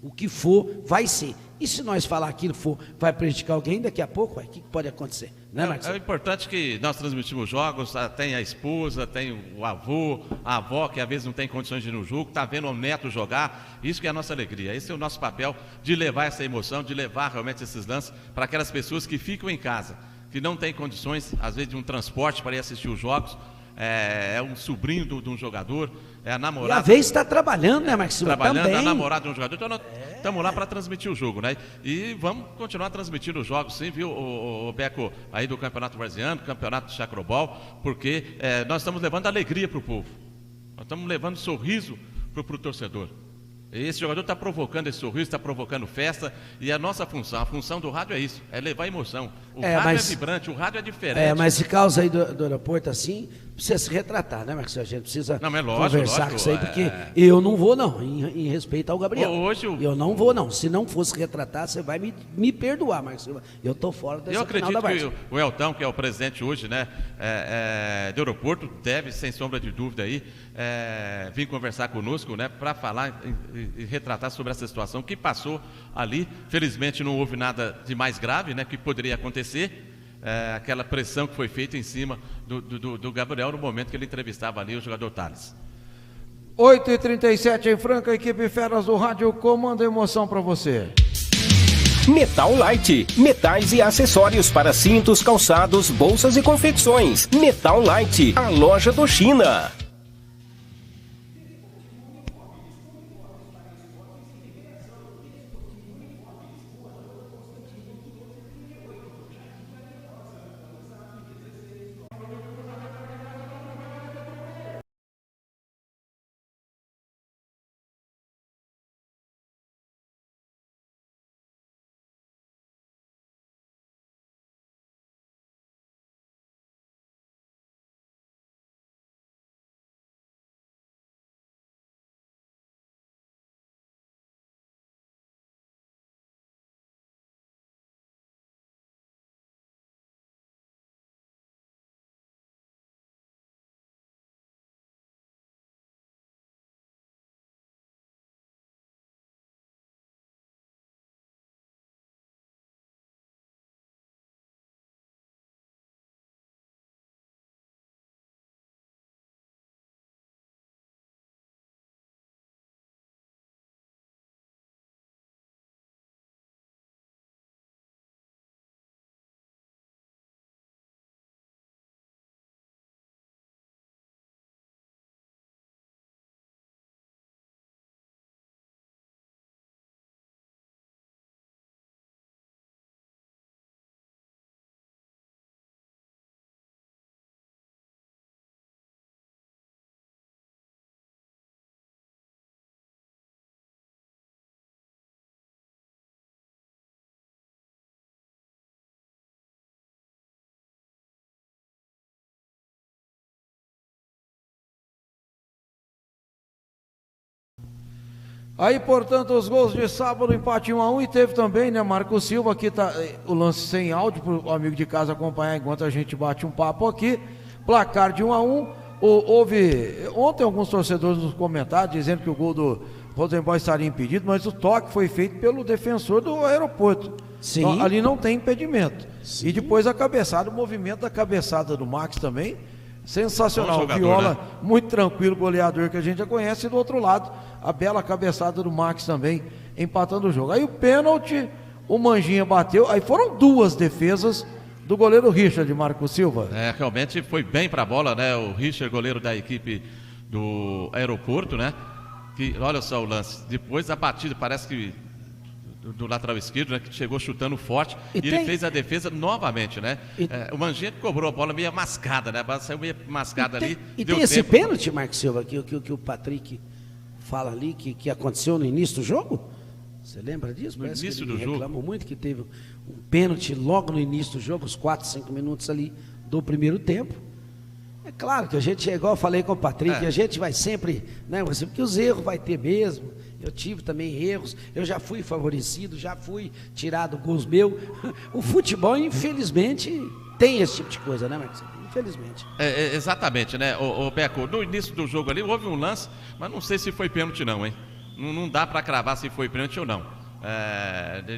O que for, vai ser. E se nós falar aquilo for, vai prejudicar alguém, daqui a pouco, o que pode acontecer? Né, Marcos? É importante que nós transmitimos jogos, tem a esposa, tem o avô, a avó, que às vezes não tem condições de ir no jogo, está vendo o neto jogar, isso que é a nossa alegria, esse é o nosso papel de levar essa emoção, de levar realmente esses lances para aquelas pessoas que ficam em casa, que não têm condições, às vezes, de um transporte para ir assistir os jogos, é um sobrinho de um jogador, é a namorada. E a vez está trabalhando, né, Marcos Silva? Trabalhando, também. a namorada de um jogador. Então nós estamos lá para transmitir o jogo, né? E vamos continuar transmitindo os jogos, sim, viu, o Beco, aí do Campeonato Varziano, Campeonato de Chacrobol, porque nós estamos levando alegria para o povo. Nós estamos levando sorriso para o torcedor. Esse jogador está provocando esse sorriso, está provocando festa, e a nossa função, a função do rádio é isso, é levar emoção. O rádio é vibrante, o rádio é diferente. Mas esse caso aí do aeroporto assim, precisa se retratar, né, Marcos? A gente precisa conversar com isso aí, porque eu não vou não, em respeito ao Gabriel. Eu não vou não, se não fosse retratar, você vai me perdoar, Marcos Silva. Eu estou fora dessa final da Varsa. Eu acredito que o Elton, que é o presidente hoje, né, do aeroporto, deve, sem sombra de dúvida aí, vir conversar conosco, né, para falar e retratar sobre essa situação que passou ali. Felizmente não houve nada de mais grave, né, que poderia acontecer. Aquela pressão que foi feita em cima do Gabriel no momento que ele entrevistava ali o jogador Thales. 8h37 em Franca, a equipe Feras do Rádio comanda emoção para você. Metal Light, metais e acessórios para cintos, calçados, bolsas e confecções. Metal Light, a loja do China. Aí, portanto, os gols de sábado, empate 1-1, e teve também, né, Marcos Silva, aqui tá o lance sem áudio para o amigo de casa acompanhar enquanto a gente bate um papo aqui. Placar de 1-1. Houve ontem alguns torcedores nos comentários dizendo que o gol do Rosenborg estaria impedido, mas o toque foi feito pelo defensor do aeroporto. Sim. Então, ali não tem impedimento. Sim. E depois a cabeçada, o movimento da cabeçada do Max também, sensacional. Jogador, Viola, né? muito tranquilo, goleador que a gente já conhece. E do outro lado, a bela cabeçada do Max também, empatando o jogo. Aí o pênalti, o Manjinha bateu, aí foram duas defesas do goleiro Richard, Marco Silva. Realmente foi bem para a bola, né? O Richard, goleiro da equipe do aeroporto, né? Que, olha só o lance, depois da batida, parece que do lateral esquerdo, né, que chegou chutando forte, e ele fez a defesa novamente, né? O Manjinha cobrou a bola meio mascada, né? A bola saiu meio mascada ali. E tem esse pênalti, Marcos Silva, que o Patrick fala ali, que aconteceu no início do jogo? Você lembra disso? No Parece início que do ele jogo. reclamou muito que teve um pênalti logo no início do jogo, os 4, 5 minutos ali do primeiro tempo. É claro que a gente, igual eu falei com o Patrick, a gente vai sempre, né, porque os erros vai ter mesmo. Eu tive também erros, eu já fui favorecido, já fui tirado gols meus. O futebol, infelizmente, tem esse tipo de coisa, né, Marcos? Infelizmente. Exatamente, né, o Beco, no início do jogo ali houve um lance, mas não sei se foi pênalti não, hein? Não dá para cravar se foi pênalti ou não.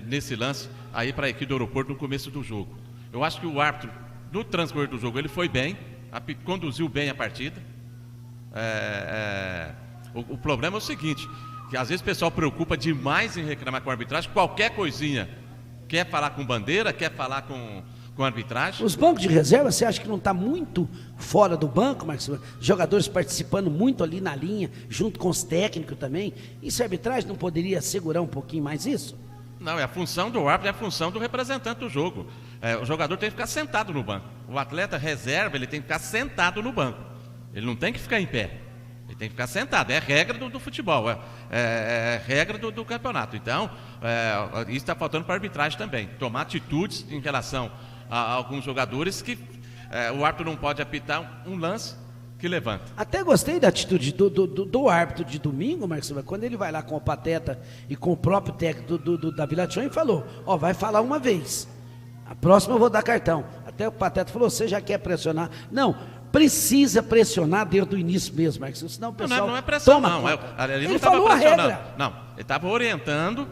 Nesse lance aí para a equipe do aeroporto no começo do jogo. Eu acho que o árbitro, no transcorrer do jogo, ele foi bem, conduziu bem a partida. O problema é o seguinte, que às vezes o pessoal preocupa demais em reclamar com a arbitragem, qualquer coisinha, quer falar com bandeira, quer falar com com a arbitragem. Os bancos de reserva, você acha que não está muito fora do banco, Marcos Silva? Jogadores participando muito ali na linha, junto com os técnicos também. Isso a arbitragem não poderia segurar um pouquinho mais isso? Não, é a função do árbitro, é a função do representante do jogo. O jogador tem que ficar sentado no banco. O atleta reserva, ele tem que ficar sentado no banco. Ele não tem que ficar em pé. Ele tem que ficar sentado. É regra do futebol, é regra do campeonato. Então, isso está faltando para a arbitragem também. Tomar atitudes em relação a alguns jogadores que o árbitro não pode apitar um lance que levanta. Até gostei da atitude do árbitro de domingo, Marcos Silva, quando ele vai lá com o Pateta e com o próprio técnico da Vila Chão e falou, vai falar uma vez, a próxima eu vou dar cartão. Até o Pateta falou, você já quer pressionar? Não, precisa pressionar desde o início mesmo, Marcos Silva, senão o pessoal não é pressão, toma não. conta. Ele falou a regra. Não, ele estava orientando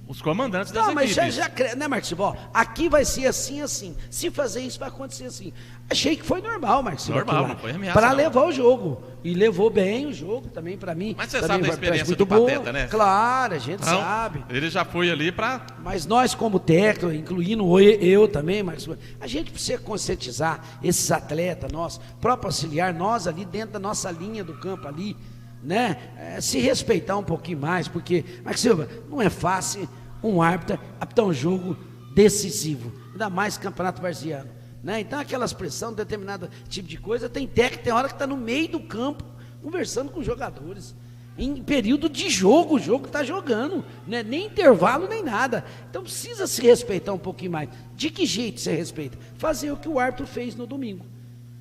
os comandantes das equipes. Mas já né, Marcos Silva? Aqui vai ser assim, assim. Se fazer isso, vai acontecer assim. Achei que foi normal, Marcos Silva. Normal, não foi ameaça. Para levar o jogo. E levou bem o jogo também, para mim. Mas você sabe da experiência do Pateta, né? Claro, a gente sabe. Ele já foi ali para... Mas nós, como técnico, incluindo eu também, Marcos Silva, a gente precisa conscientizar esses atletas, nós, próprio auxiliar, nós ali dentro da nossa linha do campo ali, né? Se respeitar um pouquinho mais, porque, Marcos Silva, não é fácil um árbitro apitar um jogo decisivo, ainda mais campeonato varziano, né? Então aquelas pressões, determinado tipo de coisa, tem técnico, tem hora que está no meio do campo, conversando com os jogadores, em período de jogo, o jogo está jogando, né? Nem intervalo, nem nada, então precisa se respeitar um pouquinho mais. De que jeito você respeita? Fazer o que o árbitro fez no domingo,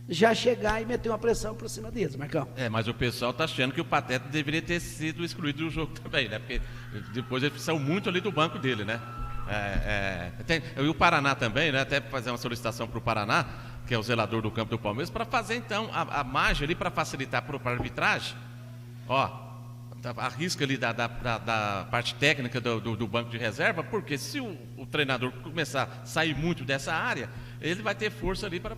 já chegar e meter uma pressão por cima deles, Marcão. Mas o pessoal está achando que o Pateta deveria ter sido excluído do jogo também, né? Porque depois ele saiu muito ali do banco dele, né? E o Paraná também, né? Até fazer uma solicitação para o Paraná, que é o zelador do campo do Palmeiras, para fazer então a margem ali para facilitar para a arbitragem. Arrisca ali da parte técnica do banco de reserva, porque se o treinador começar a sair muito dessa área, ele vai ter força ali para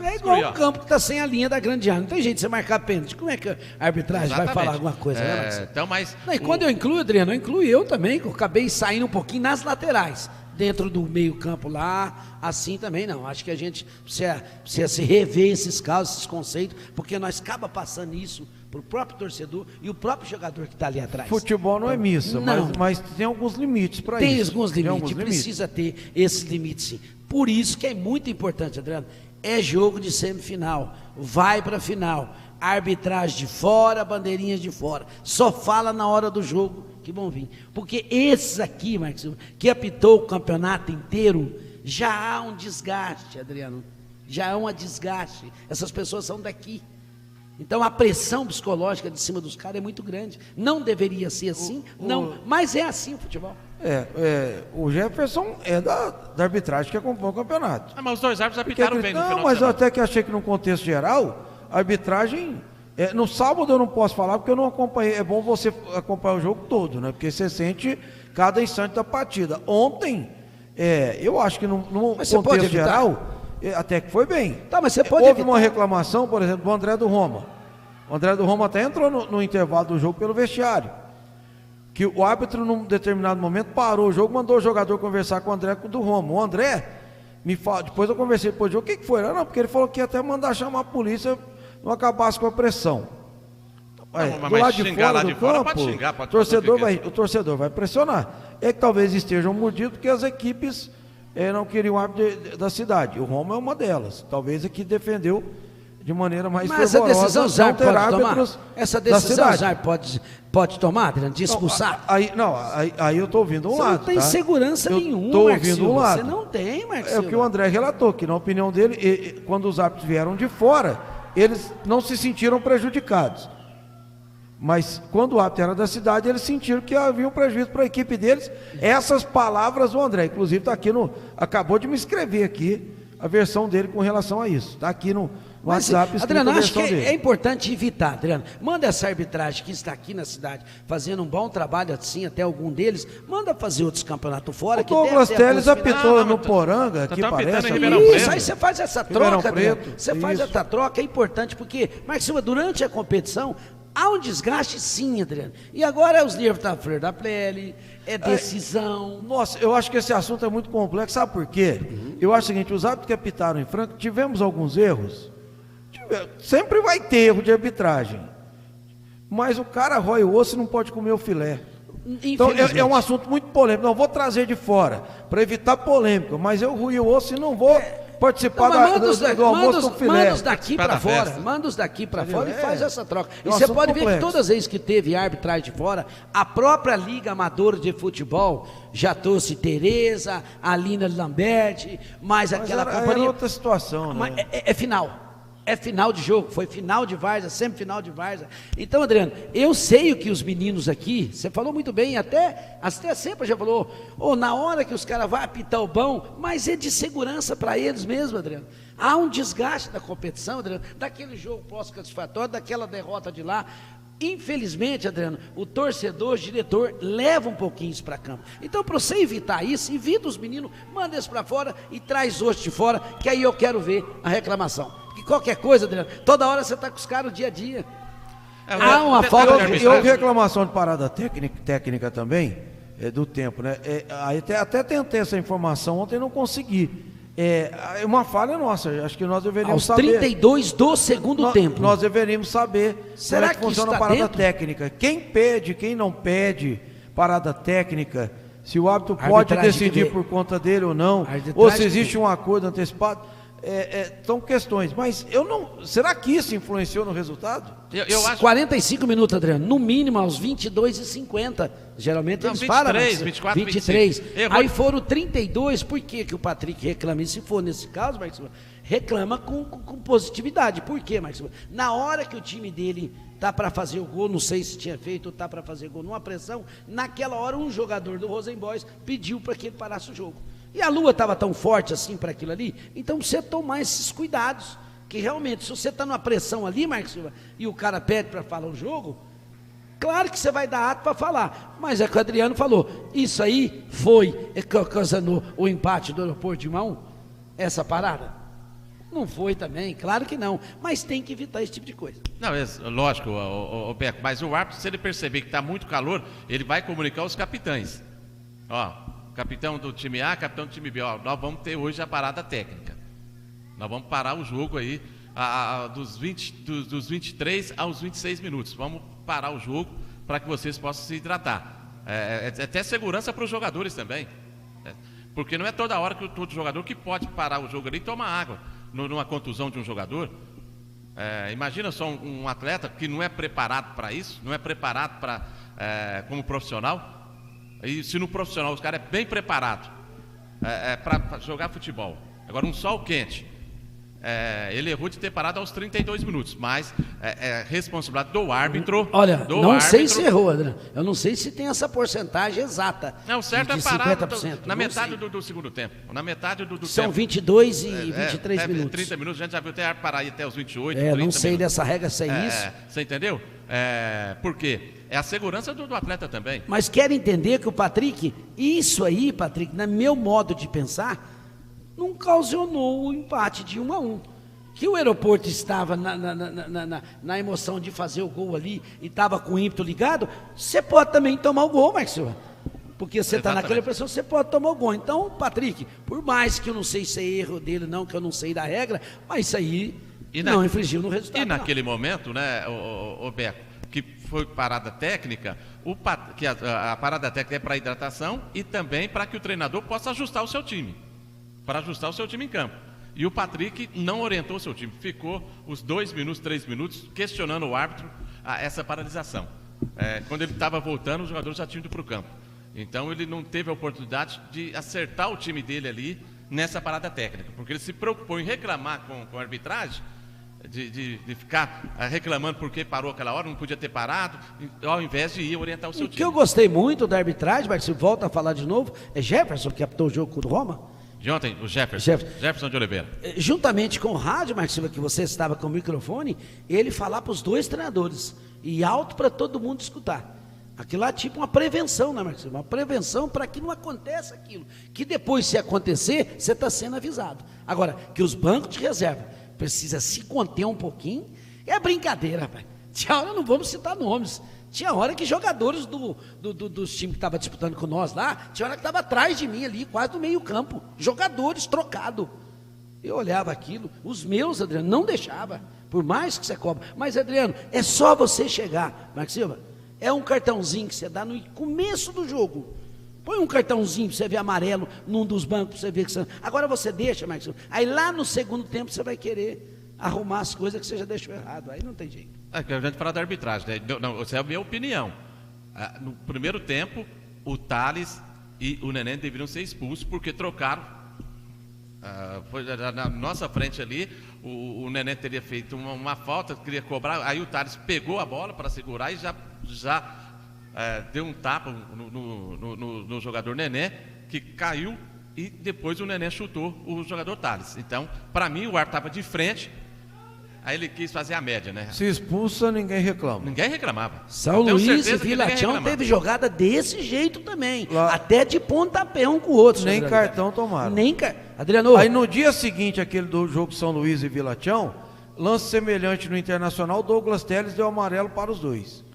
é igual o campo que está sem a linha da grande área, não tem jeito de você marcar pênalti. Como é que a arbitragem vai falar alguma coisa, né? Então, mas e quando eu incluo, Adriano, eu incluo eu também, que eu acabei saindo um pouquinho nas laterais, dentro do meio campo lá, assim também não. Acho que a gente precisa se rever esses casos, esses conceitos, porque nós acaba passando isso para o próprio torcedor e o próprio jogador que está ali atrás. Futebol não é missa, mas tem alguns limites para isso. Tem alguns limites, precisa ter esses limites sim. Por isso que é muito importante, Adriano, é jogo de semifinal, vai para a final, arbitragem de fora, bandeirinhas de fora, só fala na hora do jogo que vão vir, porque esses aqui, Marcos, que apitou o campeonato inteiro, já há um desgaste, Adriano, já há um desgaste, essas pessoas são daqui. Então a pressão psicológica de cima dos caras é muito grande. Não deveria ser assim, mas é assim o futebol. O Jefferson é da arbitragem que acompanha o campeonato. Mas os dois árbitros apitaram bem no final. Não, mas eu até que achei que no contexto geral, a arbitragem... no sábado eu não posso falar porque eu não acompanhei. É bom você acompanhar o jogo todo, né? Porque você sente cada instante da partida. Ontem, eu acho que no contexto geral... até que foi bem. Tá, mas você pode Houve uma reclamação, por exemplo, do André do Roma. O André do Roma até entrou no intervalo do jogo pelo vestiário. Que o árbitro, num determinado momento, parou o jogo, mandou o jogador conversar com o André do Roma. O André me fala, depois eu conversei depois do jogo, o que foi? Não, porque ele falou que ia até mandar chamar a polícia, não acabasse com a pressão. Do lado de fora do campo, pode xingar, o torcedor vai pressionar. É que talvez estejam mordidos porque as equipes... não queria o árbitro da cidade. O Roma é uma delas. Talvez aqui defendeu de maneira mais fervorosa. Essa decisão o Zar pode tomar? Essa decisão o Zar pode tomar, Adriano, de expulsar? Aí eu estou ouvindo um lado. Você não tem segurança nenhuma, estou ouvindo um lado. Você não tem, Marcos. É o que o André relatou, que na opinião dele, quando os árbitros vieram de fora, eles não se sentiram prejudicados. Mas quando o árbitro era da cidade, eles sentiram que havia um prejuízo para a equipe deles. Essas palavras o André, inclusive está aqui acabou de me escrever aqui a versão dele com relação a isso. Está aqui no WhatsApp. Adriano, acho que é importante evitar, Adriano. Manda essa arbitragem que está aqui na cidade, fazendo um bom trabalho assim, até algum deles, manda fazer outros campeonatos fora. O Douglas Teles apitou no Poranga, aqui parece. Isso, aí você faz essa troca, Adriano. Você faz essa troca, é importante, porque, Marcos Silva, durante a competição, há um desgaste sim, Adriano. E agora os nervos estão à flor da pele, é decisão. Nossa, eu acho que esse assunto é muito complexo, sabe por quê? Eu acho o seguinte, os árbitros que apitaram em Franca, tivemos alguns erros, sempre vai ter erro de arbitragem, mas o cara rói o osso e não pode comer o filé. Então é um assunto muito polêmico, não vou trazer de fora, para evitar polêmica, mas eu ruí o osso e não vou participar do almoço com filé. Manda os daqui para fora, manda os daqui para fora e faz essa troca. E você pode ver que todas as vezes que teve arbitragem de fora, a própria Liga Amadora de Futebol já trouxe Tereza, Alina Lamberti, mais aquela companhia. É outra situação, né? Mas é final. É final de jogo, foi final de várzea, sempre final de várzea. Então, Adriano, eu sei o que os meninos aqui, você falou muito bem, até sempre já falou, na hora que os caras vão apitar o bom, mas é de segurança para eles mesmo, Adriano. Há um desgaste da competição, Adriano, daquele jogo pós-classificatório, daquela derrota de lá. Infelizmente, Adriano, o torcedor, o diretor, leva um pouquinho isso para campo. Então, para você evitar isso, evita os meninos, manda eles para fora e traz hoje de fora, que aí eu quero ver a reclamação. Que qualquer coisa, Adriano, toda hora você está com os caras o dia a dia. Há uma falta de arbitragem. Houve reclamação de parada técnica também, do tempo, né? Até tentei essa informação ontem e não consegui. É uma falha nossa, acho que nós deveríamos saber. Aos 32 do segundo tempo. Nós deveríamos saber Será como é que funciona a parada técnica. Quem pede, quem não pede parada técnica, se o árbitro pode decidir por conta dele ou não, ou se existe um acordo antecipado. São questões, mas eu não. Será que isso influenciou no resultado? Eu acho... 45 minutos, Adriano, no mínimo aos 22h50. Geralmente eles 23, falam. 24, 23. 25. Aí foram 32. Por que o Patrick reclama? E se for nesse caso, Marcos, reclama com positividade. Por quê, Marcos? Na hora que o time dele tá para fazer o gol, não sei se tinha feito ou tá para fazer gol numa pressão, naquela hora um jogador do Rosenboys pediu para que ele parasse o jogo. E a lua estava tão forte assim para aquilo ali, então você tomar esses cuidados, que realmente, se você está numa pressão ali, Marcos Silva, e o cara pede para falar o jogo, claro que você vai dar ato para falar, mas é que o Adriano falou, isso aí foi causando o empate do Aeroporto de Mão, essa parada? Não foi também, claro que não, mas tem que evitar esse tipo de coisa. Não, lógico, Beco, mas o árbitro, se ele perceber que está muito calor, ele vai comunicar aos capitães. Capitão do time A, capitão do time B, nós vamos ter hoje a parada técnica. Nós vamos parar o jogo aí dos 23 aos 26 minutos. Vamos parar o jogo para que vocês possam se hidratar. É até segurança para os jogadores também. Porque não é toda hora que todo jogador que pode parar o jogo ali e tomar água. Numa contusão de um jogador. Imagina só um atleta que não é preparado para isso, não é preparado como profissional. E se no profissional os caras é bem preparado para jogar futebol, agora um sol quente, ele errou de ter parado aos 32 minutos, mas é responsabilidade do árbitro. Olha, sei se errou, Adriano, eu não sei se tem essa porcentagem exata. Não, certo de é parar na não metade do segundo tempo. Na metade do São tempo. 22 e 23 minutos. 30 minutos, a gente já viu até parar aí até os 28, 30 não sei minutos. dessa regra se é isso. Você entendeu? Por quê? É a segurança do atleta também. Mas quero entender que o Patrick, isso aí, Patrick, no meu modo de pensar, não ocasionou o empate de 1-1. Que o Aeroporto estava na emoção de fazer o gol ali e estava com o ímpeto ligado, você pode também tomar o gol, Marcos. Porque você está naquela pressão, você pode tomar o gol. Então, Patrick, por mais que eu não sei se é erro dele não, que eu não sei da regra, mas isso aí não infligiu no resultado. E naquele momento, né, o Beco, que foi parada técnica, que a parada técnica é para hidratação e também para que o treinador possa ajustar o seu time, para ajustar o seu time em campo. E o Patrick não orientou o seu time, ficou os 2 minutos, 3 minutos questionando o árbitro essa paralisação. Quando ele estava voltando, os jogadores já tinham ido para o campo. Então ele não teve a oportunidade de acertar o time dele ali nessa parada técnica, porque ele se preocupou em reclamar com a arbitragem, de ficar reclamando porque parou aquela hora, não podia ter parado, ao invés de ir orientar o seu time. O que eu gostei muito da arbitragem, mas se volta a falar de novo, é Jefferson que apitou o jogo contra o Roma. De ontem, o Jefferson de Oliveira. Juntamente com o rádio, Marcos Silva, que você estava com o microfone, ele falar para os dois treinadores, e alto para todo mundo escutar. Aquilo lá é tipo uma prevenção, né, Marcos Silva? Uma prevenção para que não aconteça aquilo. Que depois, se acontecer, você está sendo avisado. Agora, que os bancos de reserva precisa se conter um pouquinho, é brincadeira, rapaz. Tinha hora, não vamos citar nomes, tinha hora que jogadores dos times que estavam disputando com nós lá, tinha hora que estava atrás de mim ali, quase no meio campo, jogadores trocados. Eu olhava aquilo, os meus, Adriano, não deixava, por mais que você cobra. Mas, Adriano, é só você chegar, Marcos Silva, é um cartãozinho que você dá no começo do jogo. Põe um cartãozinho para você ver amarelo num dos bancos, para você ver que você... Agora você deixa, Marcos Silva, aí lá no segundo tempo você vai querer arrumar as coisas que você já deixou errado, aí não tem jeito. É que a gente fala da arbitragem, né? Não, essa é a minha opinião. No primeiro tempo, o Thales e o Neném deveriam ser expulsos porque trocaram. Foi na nossa frente ali, o Neném teria feito uma falta, queria cobrar, aí o Thales pegou a bola para segurar e já deu um tapa no jogador Neném, que caiu e depois o Neném chutou o jogador Thales. Então, para mim, o árbitro estava de frente. Aí ele quis fazer a média, né? Se expulsa, ninguém reclama. Ninguém reclamava. São Luís e Vila Tião teve jogada desse jeito também. Lá... Até de pontapé um com o outro. Nem cartão tomaram. Adriano. Aí no dia seguinte, aquele do jogo São Luís e Vila Tião, lance semelhante no Internacional, Douglas Telles deu amarelo para os dois.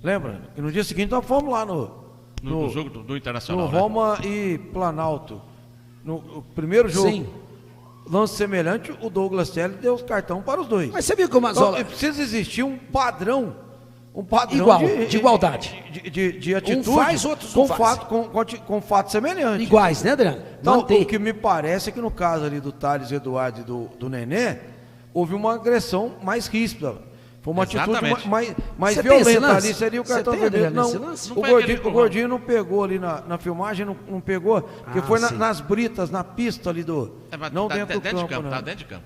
Lembra? E no dia seguinte nós fomos lá no jogo do Internacional. No Roma, né? E Planalto. No primeiro jogo. Sim. Lance semelhante, o Douglas Telles deu cartão para os dois. Mas você viu como então, precisa existir um padrão igual, de igualdade. De atitude. Um faz, outros não faz. Com fato semelhante. Iguais, né, Adriano? Então, o que me parece é que no caso ali do Thales Eduardo e do Nenê, houve uma agressão mais ríspida. Foi uma atitude mais violenta ali, seria o cartão vermelho. Não, o Gordinho não pegou ali na filmagem, não pegou, porque foi nas britas, na pista ali não dentro do campo. Estava dentro de campo.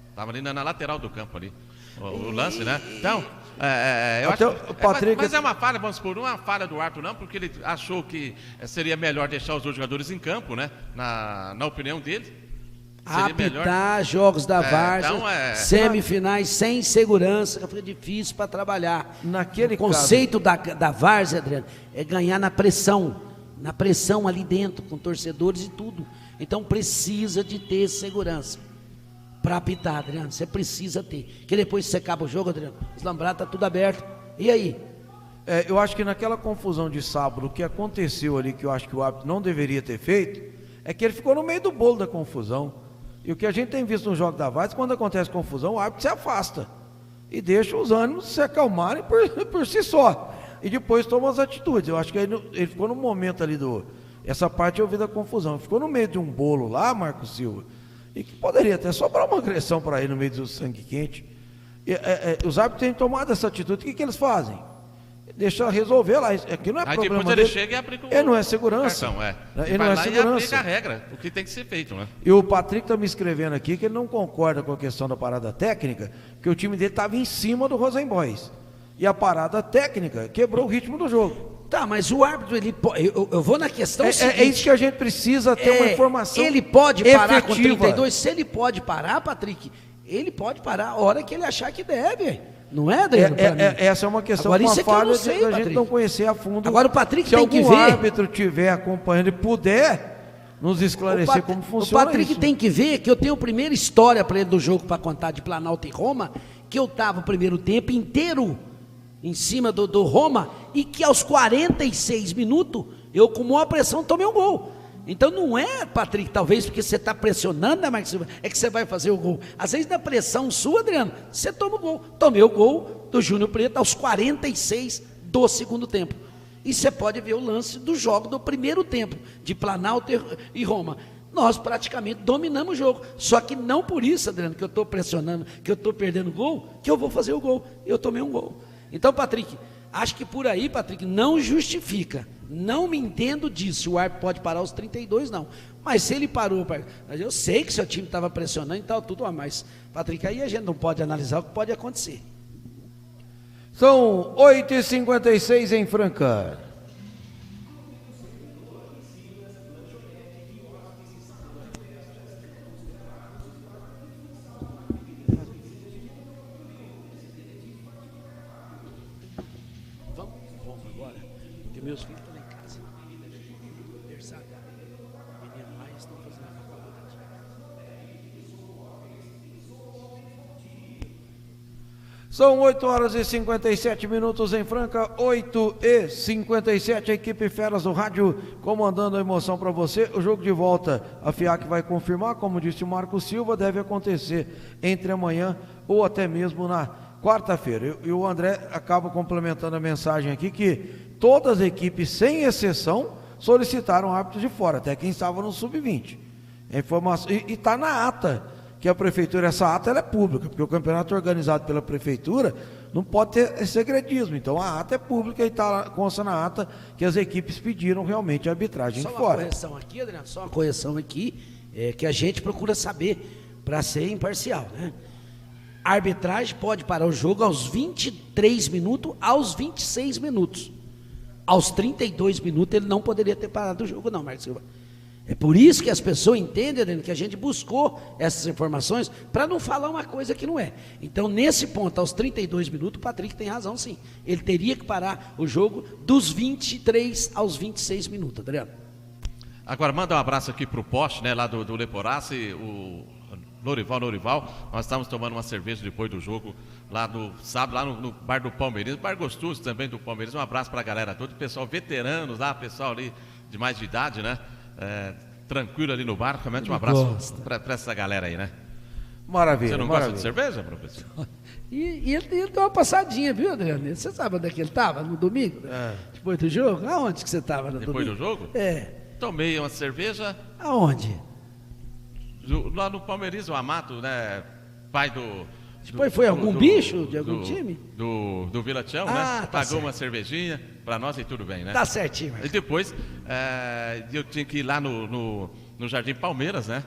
Estava ali na lateral do campo ali, o lance, né? Então, eu acho que, Patrick... mas é uma falha, vamos supor, não é uma falha do árbitro não, porque ele achou que seria melhor deixar os dois jogadores em campo, né? Na opinião dele. Apitar jogos da Várzea, então semifinais sem segurança, fica difícil para trabalhar. O conceito da Várzea, Adriano, é ganhar na pressão ali dentro, com torcedores e tudo. Então precisa de ter segurança para apitar, Adriano. Você precisa ter. Que depois que você acaba o jogo, Adriano, os lambrados tá tudo aberto. E aí? Eu acho que naquela confusão de sábado, o que aconteceu ali, que eu acho que o árbitro não deveria ter feito, é que ele ficou no meio do bolo da confusão. E o que a gente tem visto no jogo da Várzea, quando acontece confusão, o árbitro se afasta e deixa os ânimos se acalmarem por si só. E depois toma as atitudes. Eu acho que ele ficou no momento ali essa parte eu vi da confusão. Ficou no meio de um bolo lá, Marcos Silva, e que poderia até sobrar uma agressão para ele no meio do sangue quente. Os árbitros têm tomado essa atitude. O que eles fazem? Deixa resolver lá. Aqui não é problema depois ele chega e aplica o ele não é segurança. Cartão, ele não é segurança. E aplica a regra, o que tem que ser feito, né? E o Patrick está me escrevendo aqui que ele não concorda com a questão da parada técnica, que o time dele estava em cima do Rosenboys. E a parada técnica quebrou o ritmo do jogo. Tá, mas o árbitro, eu vou na questão seguinte. É isso que a gente precisa ter uma informação ele pode parar efetiva. com 32? Se ele pode parar, Patrick, ele pode parar a hora que ele achar que deve. Não é, Adriano? Essa é uma questão, agora, uma falha da gente não conhecer a fundo. Agora o Patrick tem que ver. Se algum árbitro estiver acompanhando e puder nos esclarecer como funciona o Patrick tem que ver que eu tenho a primeira história para ele do jogo para contar de Planalto e Roma, que eu estava o primeiro tempo inteiro em cima do Roma e que aos 46 minutos eu com maior pressão tomei um gol. Então não é, Patrick, talvez porque você está pressionando, né, Marcos Silva, é que você vai fazer o gol. Às vezes na pressão sua, Adriano, você toma o gol. Tomei o gol do Júnior Preto aos 46 do segundo tempo. E você pode ver o lance do jogo do primeiro tempo, de Planalto e Roma. Nós praticamente dominamos o jogo. Só que não por isso, Adriano, que eu estou pressionando, que eu estou perdendo o gol, que eu vou fazer o gol. Eu tomei um gol. Então, Patrick, acho que por aí, Patrick, não justifica. Não me entendo disso. O árbitro pode parar aos 32, não. Mas se ele parou, eu sei que seu time estava pressionando e tal, tudo a mais. Patrick, aí a gente não pode analisar o que pode acontecer. São 8h56 em Franca. Vamos agora, porque meus filhos estão lá em casa. Aniversário. Menino lá, eles estão fazendo a faculdade. São 8 horas e 57 minutos em Franca, 8h57, a equipe Feras do Rádio comandando a emoção para você. O jogo de volta, a FIAC vai confirmar, como disse o Marco Silva, deve acontecer entre amanhã ou até mesmo na quarta-feira. E o André acaba complementando a mensagem aqui que todas as equipes, sem exceção, solicitaram árbitros de fora, até quem estava no sub-20. E está na ata que a prefeitura, essa ata ela é pública, porque o campeonato organizado pela prefeitura não pode ter segredismo, então a ata é pública e consta na ata que as equipes pediram realmente a arbitragem de fora. Só uma correção aqui, Adriano, só uma correção aqui, que a gente procura saber para ser imparcial, né? A arbitragem pode parar o jogo aos 23 minutos, aos 26 minutos. Aos 32 minutos ele não poderia ter parado o jogo não, Marcos Silva. É por isso que as pessoas entendem, Adriano, que a gente buscou essas informações para não falar uma coisa que não é. Então, nesse ponto, aos 32 minutos, o Patrick tem razão, sim. Ele teria que parar o jogo dos 23 aos 26 minutos, Adriano. Agora, manda um abraço aqui para o poste, né, lá do Leporace, o Norival. Nós estávamos tomando uma cerveja depois do jogo, lá no sábado, lá no bar do Palmeiras, bar gostoso também do Palmeiras. Um abraço para a galera toda, o pessoal veteranos lá, pessoal ali de mais de idade, né? Tranquilo ali no bar, realmente um abraço para essa galera aí, né? Maravilha. Você não gosta de cerveja, professor? E ele deu uma passadinha, viu, Adriano? Você sabe onde é que ele estava no domingo? Depois do jogo? Aonde que você estava no domingo? Depois do jogo? Tomei uma cerveja. Aonde? Lá no Palmeiras, o Amato, né? Pai do... Depois foi algum bicho de algum time? Do Vila Tião, né? Tá Pagou certo. Uma cervejinha pra nós e tudo bem, né? Tá certinho. E depois, eu tinha que ir lá no Jardim Palmeiras, né?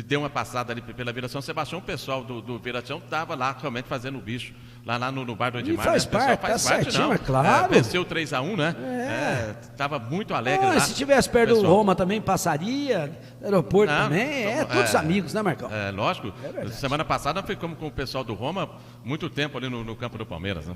Deu uma passada ali pela Vila São Sebastião, o pessoal do Vila Tião estava lá realmente fazendo o bicho, lá no bar do Edmar. E faz né? parte, tá certinho, é claro. Venceu 3-1, né? Tava muito alegre lá. Se tivesse perto do Roma também, passaria, aeroporto também, todos amigos, né, Marcão? Lógico. Semana passada nós ficamos com o pessoal do Roma muito tempo ali no campo do Palmeiras, né?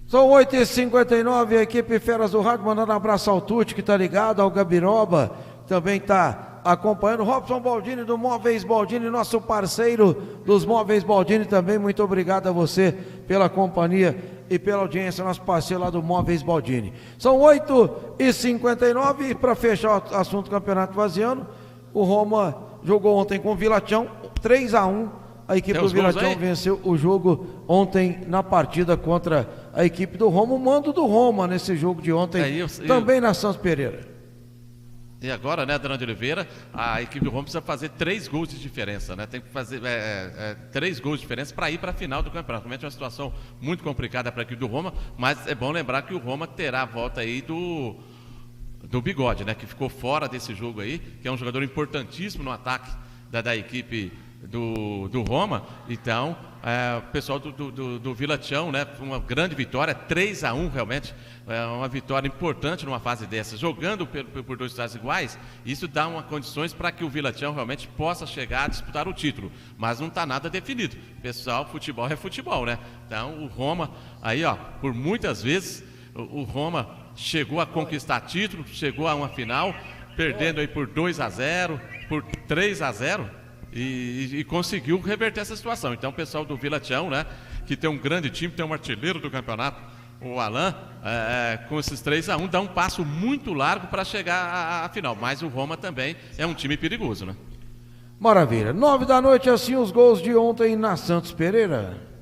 São 8h59, a equipe Feras do Rádio mandando um abraço ao Tuti, que tá ligado, ao Gabiroba, também tá acompanhando, Robson Baldini do Móveis Baldini, nosso parceiro dos Móveis Baldini também, muito obrigado a você pela companhia e pela audiência, nosso parceiro lá do Móveis Baldini. São 8h59 e para fechar o assunto do Campeonato Vaziano, o Roma jogou ontem com o Vila Tião, 3-1, a equipe do Vila Tião venceu o jogo ontem na partida contra a equipe do Roma, o mando do Roma nesse jogo de ontem, também na Santos Pereira. E agora, né, Adriano de Oliveira, a equipe do Roma precisa fazer 3 gols de diferença, né? Tem que fazer 3 gols de diferença para ir para a final do campeonato. Realmente é uma situação muito complicada para a equipe do Roma, mas é bom lembrar que o Roma terá a volta aí do Bigode, né? Que ficou fora desse jogo aí, que é um jogador importantíssimo no ataque da equipe do Roma. Então, o pessoal do Vila Tião, né? Uma grande vitória, 3-1 realmente. É uma vitória importante numa fase dessa, jogando por 2 estados iguais. Isso dá condições para que o Vila Tião realmente possa chegar a disputar o título, mas não está nada definido. Pessoal, futebol é futebol, né? Então o Roma, aí ó, por muitas vezes o Roma chegou a conquistar título, chegou a uma final, perdendo aí por 2-0, por 3-0 e conseguiu reverter essa situação. Então o pessoal do Vila Tião, né, que tem um grande time, tem um artilheiro do campeonato, o Alain, com esses 3-1, dá um passo muito largo para chegar à final. Mas o Roma também é um time perigoso, né? Maravilha. 9 da noite, assim os gols de ontem na Santos Pereira.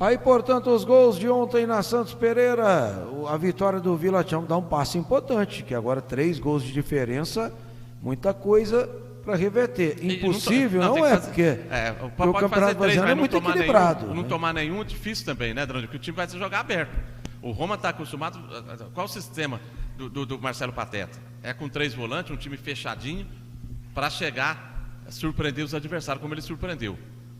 Aí, portanto, os gols de ontem na Santos Pereira, a vitória do Vila Tião dá um passo importante, que agora 3 gols de diferença, muita coisa para reverter. Impossível, não é, porque o Campeonato Brasileiro é muito equilibrado. Não tomar nenhum é difícil também, né, Drande? Porque o time vai se jogar aberto. O Roma está acostumado, qual o sistema do Marcelo Pateta? É com 3 volantes, um time fechadinho, para chegar, surpreender os adversários, como ele surpreendeu.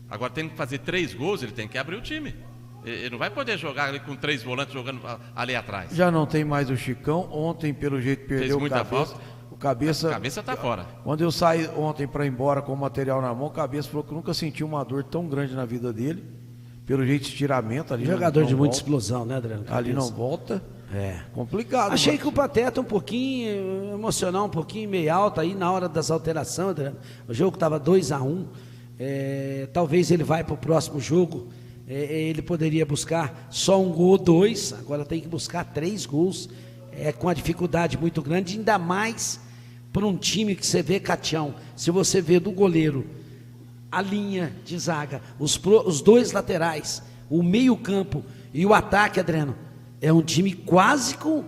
Agora tem que fazer 3 gols, ele tem que abrir o time. Ele não vai poder jogar ali com 3 volantes jogando ali atrás. Já não tem mais o Chicão. Ontem, pelo jeito, perdeu o Cabeça. O Cabeça tá fora. Quando eu saí ontem para ir embora com o material na mão, o Cabeça falou que nunca sentiu uma dor tão grande na vida dele. Pelo jeito, estiramento ali. Jogador de muita explosão, né, Adriano? Ali não volta. Complicado. Achei que o Pateta um pouquinho emocional, um pouquinho meio alto aí na hora das alterações, Adriano. O jogo estava 2-1. Talvez ele vai para o próximo jogo. Ele poderia buscar só 1 gol ou 2, agora tem que buscar 3 gols, com uma dificuldade muito grande, ainda mais para um time que você vê, Catião, se você vê do goleiro, a linha de zaga, os 2 laterais, o meio campo e o ataque, Adriano, é um time quase com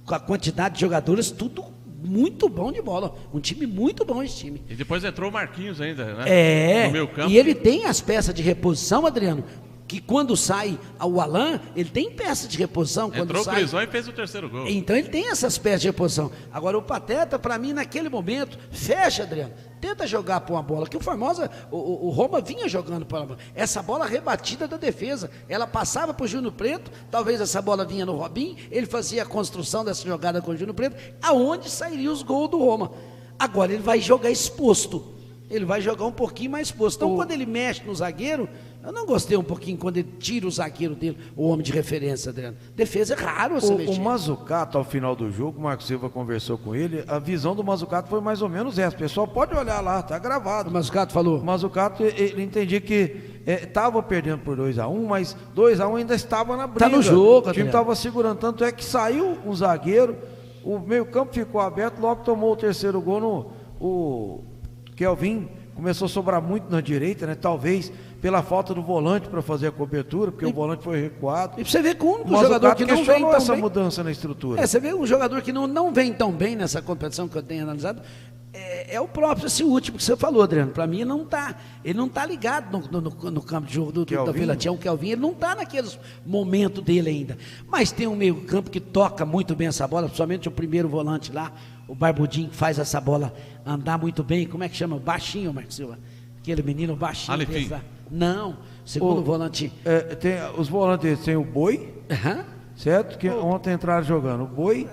a quantidade de jogadores, tudo muito bom de bola, um time muito bom esse time. E depois entrou o Marquinhos ainda, né? No meio campo. E ele tem as peças de reposição, Adriano, que quando sai o Alan, ele tem peça de reposição. Entrou o Crisói e fez o 3º gol. Então ele tem essas peças de reposição. Agora o Pateta, para mim, naquele momento, fecha, Adriano, tenta jogar por uma bola, que o Formosa, o Roma vinha jogando por uma bola. Essa bola rebatida da defesa, ela passava para o Júnior Preto, talvez essa bola vinha no Robinho, ele fazia a construção dessa jogada com o Júnior Preto, aonde sairiam os gols do Roma. Agora ele vai jogar exposto. Ele vai jogar um pouquinho mais exposto. Então, quando ele mexe no zagueiro, eu não gostei um pouquinho quando ele tira o zagueiro dele, o homem de referência, Adriano. Defesa é raro você mexer. O Mazzucato, ao final do jogo, o Marcos Silva conversou com ele, a visão do Mazzucato foi mais ou menos essa. O pessoal pode olhar lá, tá gravado. O Mazzucato falou? O Mazzucato, ele entendia que estava perdendo por 2-1, mas 2-1 ainda estava na briga. Tá no jogo, o time estava segurando, tanto é que saiu um zagueiro, o meio campo ficou aberto, logo tomou o 3º gol o Kelvin começou a sobrar muito na direita, né? Talvez pela falta do volante para fazer a cobertura, porque o volante foi recuado. E você vê que o único jogador que não vem tão essa bem, mudança na estrutura. Você vê um jogador que não vem tão bem nessa competição que eu tenho analisado, é o próprio, esse último que você falou, Adriano. Para mim, ele não tá ligado no campo de jogo da Vila Tião, o Kelvin, ele não está naqueles momentos dele ainda. Mas tem um meio campo que toca muito bem essa bola, principalmente o primeiro volante lá, o Barbudinho, que faz essa bola andar muito bem. Como é que chama? Baixinho, Marcos Silva. Aquele menino baixinho. Não, segundo volante. Os volantes tem o Boi, certo? Que ontem entraram jogando. O Boi,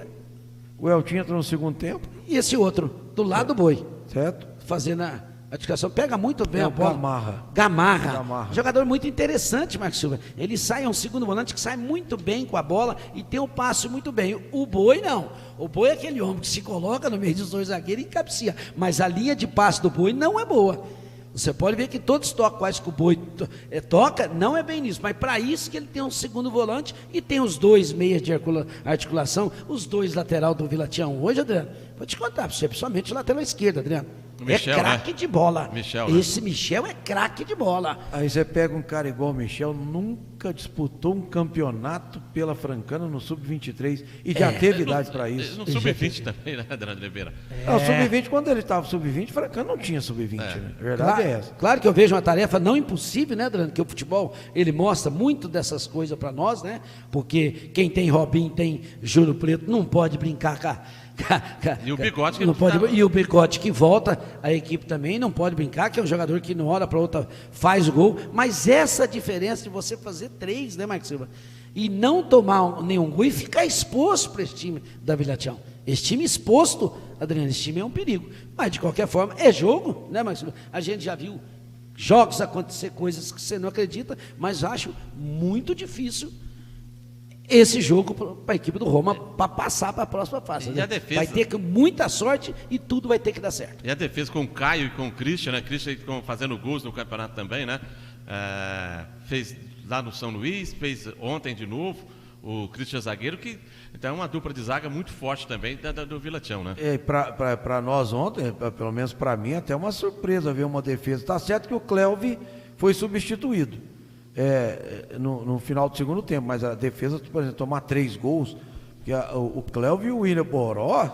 o Eltinho entrou no segundo tempo. E esse outro, do lado do Boi. Certo. Fazendo a discussão. Pega muito bem a bola. Gamarra. Jogador muito interessante, Marcos Silva. Ele sai, é um segundo volante que sai muito bem com a bola e tem o passe muito bem. O Boi não. O Boi é aquele homem que se coloca no meio dos 2 zagueiros e cabeceia. Mas a linha de passe do Boi não é boa. Você pode ver que todos tocam quase que o Boi toca, não é bem nisso, mas para isso que ele tem um segundo volante e tem os 2 meias de articulação, os 2 lateral do Vila Tião. Hoje, Adriano, vou te contar para você, principalmente o lateral esquerdo, Adriano. Michel, craque de bola. Esse né? Michel é craque de bola. Aí você pega um cara igual o Michel, nunca disputou um campeonato pela Francana no Sub-23 e já teve idade para isso. No Sub-20 também, né, Adriano Oliveira? O Sub-20, quando ele estava Sub-20, Francana não tinha Sub-20, né? A verdade é essa. Claro que eu vejo uma tarefa não impossível, né, Adriano? Que o futebol, ele mostra muito dessas coisas para nós, né? Porque quem tem Robinho, tem Júlio Preto, não pode brincar e o Bigode que não pode, e o Bigode que volta, a equipe também não pode brincar, que é um jogador que de uma hora para outra faz o gol, mas essa diferença de você fazer 3, né, Marcos Silva, e não tomar nenhum gol e ficar exposto para esse time da Vila Tião. Esse time exposto, Adriano, esse time é um perigo, mas de qualquer forma é jogo, né, Marcos Silva? A gente já viu jogos acontecer, coisas que você não acredita, mas acho muito difícil esse jogo para a equipe do Roma para passar para a próxima fase. Né? Defesa... Vai ter muita sorte e tudo vai ter que dar certo. E a defesa com o Caio e com o Christian, né? Christian fazendo gols no campeonato também, né? Fez lá no São Luís, fez ontem de novo, o Christian zagueiro, que então é uma dupla de zaga muito forte também do Vila Tião, né? Para nós ontem, pelo menos para mim, até uma surpresa ver uma defesa. Tá certo que o Clelvi foi substituído. no final do segundo tempo, mas a defesa, por exemplo, tomar 3 gols, porque o Clévio e o William Boró,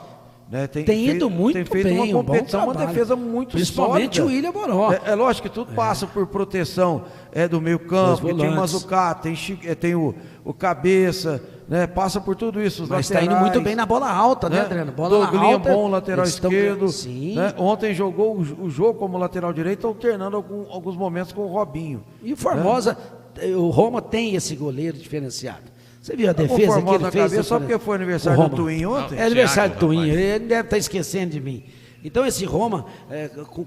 né, tem ido muito bem, feito uma competição, uma defesa muito principalmente sólida. o William Boró. É lógico que tudo passa por proteção do meio campo, que tem o Mazucá, tem o Cabeça, né, passa por tudo isso. Os mas está indo muito bem na bola alta, né, Adriano? Bola alta. Bom, lateral esquerdo. Né? Ontem jogou o jogo como lateral direito, alternando alguns momentos com o Robinho. E o Formosa, o Roma tem esse goleiro diferenciado. Você viu a defesa que ele fez? Só porque foi aniversário do Twin ontem? É aniversário do Twin, ele deve estar esquecendo de mim. Então esse Roma,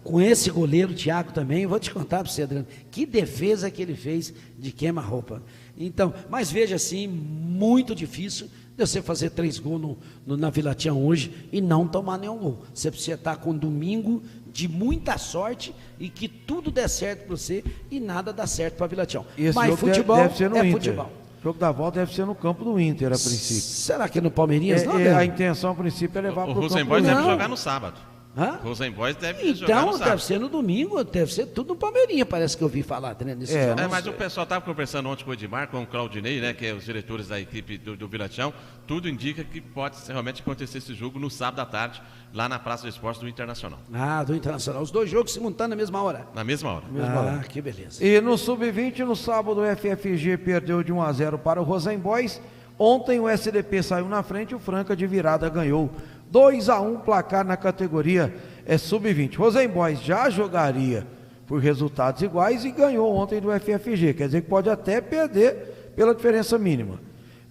com esse goleiro, Thiago também, vou te contar para você, Adriano, que defesa que ele fez de queima-roupa. Então, mas veja assim, muito difícil de você fazer 3 gols na Vila Tião hoje e não tomar nenhum gol. Você precisa estar com um domingo de muita sorte e que tudo dê certo para você e nada dá certo para a Vila Tião. Mas futebol deve ser no Inter. Futebol. O jogo da volta deve ser no campo do Inter, a princípio. Será que no Palmeirinhas não? A intenção, a princípio, é levar para o campo do Inter. O Rosenborg deve jogar no sábado. Hã? O Rosenborg deve jogar no sábado. Então, deve ser no domingo, deve ser tudo no Palmeirinha, parece que eu ouvi falar, né, nesse jogo. Mas o pessoal estava conversando ontem com o Edmar, com o Claudinei, né, que é os diretores da equipe do Vila Tião, tudo indica que pode realmente acontecer esse jogo no sábado à tarde, lá na Praça do Esporte do Internacional. Do Internacional. Os 2 jogos simultâneos na mesma hora. Na mesma hora. Que beleza. E no Sub-20, no sábado, o FFG perdeu de 1-0 para o Rosenboys. Ontem o SDP saiu na frente, o Franca de virada ganhou 2-1 placar na categoria Sub-20. Rosenboys já jogaria por resultados iguais e ganhou ontem do FFG, quer dizer que pode até perder pela diferença mínima.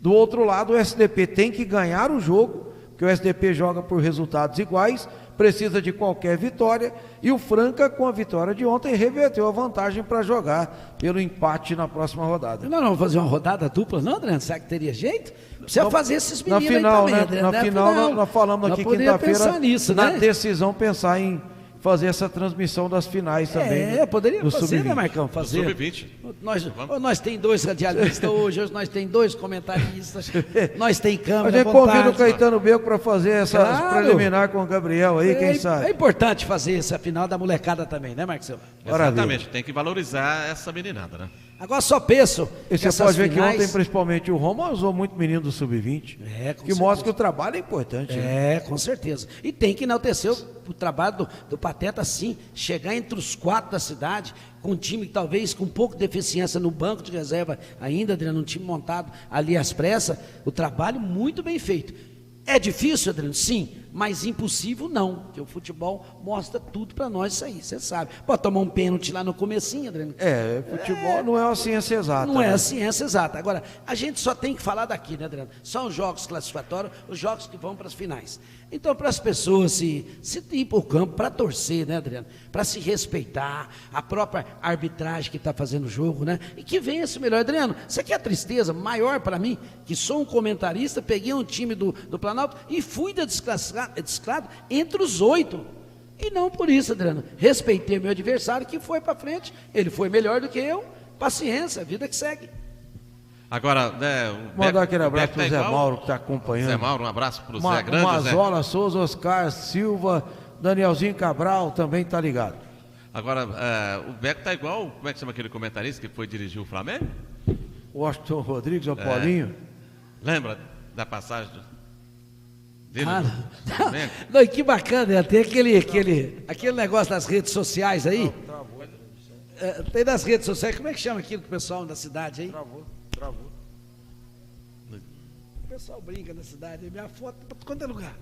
Do outro lado, o SDP tem que ganhar o jogo, porque o SDP joga por resultados iguais, precisa de qualquer vitória, e o Franca, com a vitória de ontem, reverteu a vantagem para jogar pelo empate na próxima rodada. Não vamos fazer uma rodada dupla, não, Adriano? Será que teria jeito? Precisa fazer esses meninos na final, aí também, Adriano. Na final, nós falamos aqui quinta-feira, na decisão, pensar em fazer essa transmissão das finais também. Poderia fazer, né, Marcão? Fazer. Sub-20. Nós tem 2 radialistas hoje nós tem 2 comentaristas, nós tem câmera. A gente convida o Caetano Beco para fazer essa preliminar com o Gabriel aí, quem sabe. É importante fazer essa final da molecada também, né, Marcos Silva? Exatamente, tem que valorizar essa meninada, né? Agora só penso. E você pode ver que ontem, principalmente, o Roma usou muito menino do Sub-20. Que mostra que o trabalho é importante. Com certeza. E tem que enaltecer o trabalho do Pateta, sim. Chegar entre os 4 da cidade, com um time talvez com um pouco de deficiência no banco de reserva ainda, Adriano, um time montado ali às pressas. O trabalho muito bem feito. É difícil, Adriano? Sim, mas impossível não, porque o futebol mostra tudo para nós isso aí, você sabe. Pode tomar um pênalti lá no comecinho, Adriano. Futebol não é uma ciência exata. Não é a ciência exata. Agora, a gente só tem que falar daqui, né, Adriano? São os jogos classificatórios, os jogos que vão para as finais. Então, para as pessoas se ir para o campo, para torcer, né, Adriano? Para se respeitar, a própria arbitragem que está fazendo o jogo, né? E que venha esse melhor. Adriano, isso aqui é a tristeza maior para mim, que sou um comentarista, peguei um time do Planalto e fui desclassificado entre os 8. E não por isso, Adriano. Respeitei meu adversário, que foi para frente, ele foi melhor do que eu. Paciência, a vida que segue. Agora, mandar aquele abraço para o Zé Mauro que está acompanhando. Zé Mauro, um abraço para o Zé Grande. Mazola, Souza, Oscar Silva, Danielzinho Cabral também está ligado. Agora, o Beco está igual, como é que chama aquele comentarista que foi dirigir o Flamengo? O Washington Rodrigues, o Paulinho. Lembra da passagem dele? Não, que bacana, né? Tem aquele negócio das redes sociais aí. Tem das redes sociais, como é que chama aquilo que o pessoal da cidade aí? Travou. O pessoal brinca na cidade, minha foto, quanto é lugar?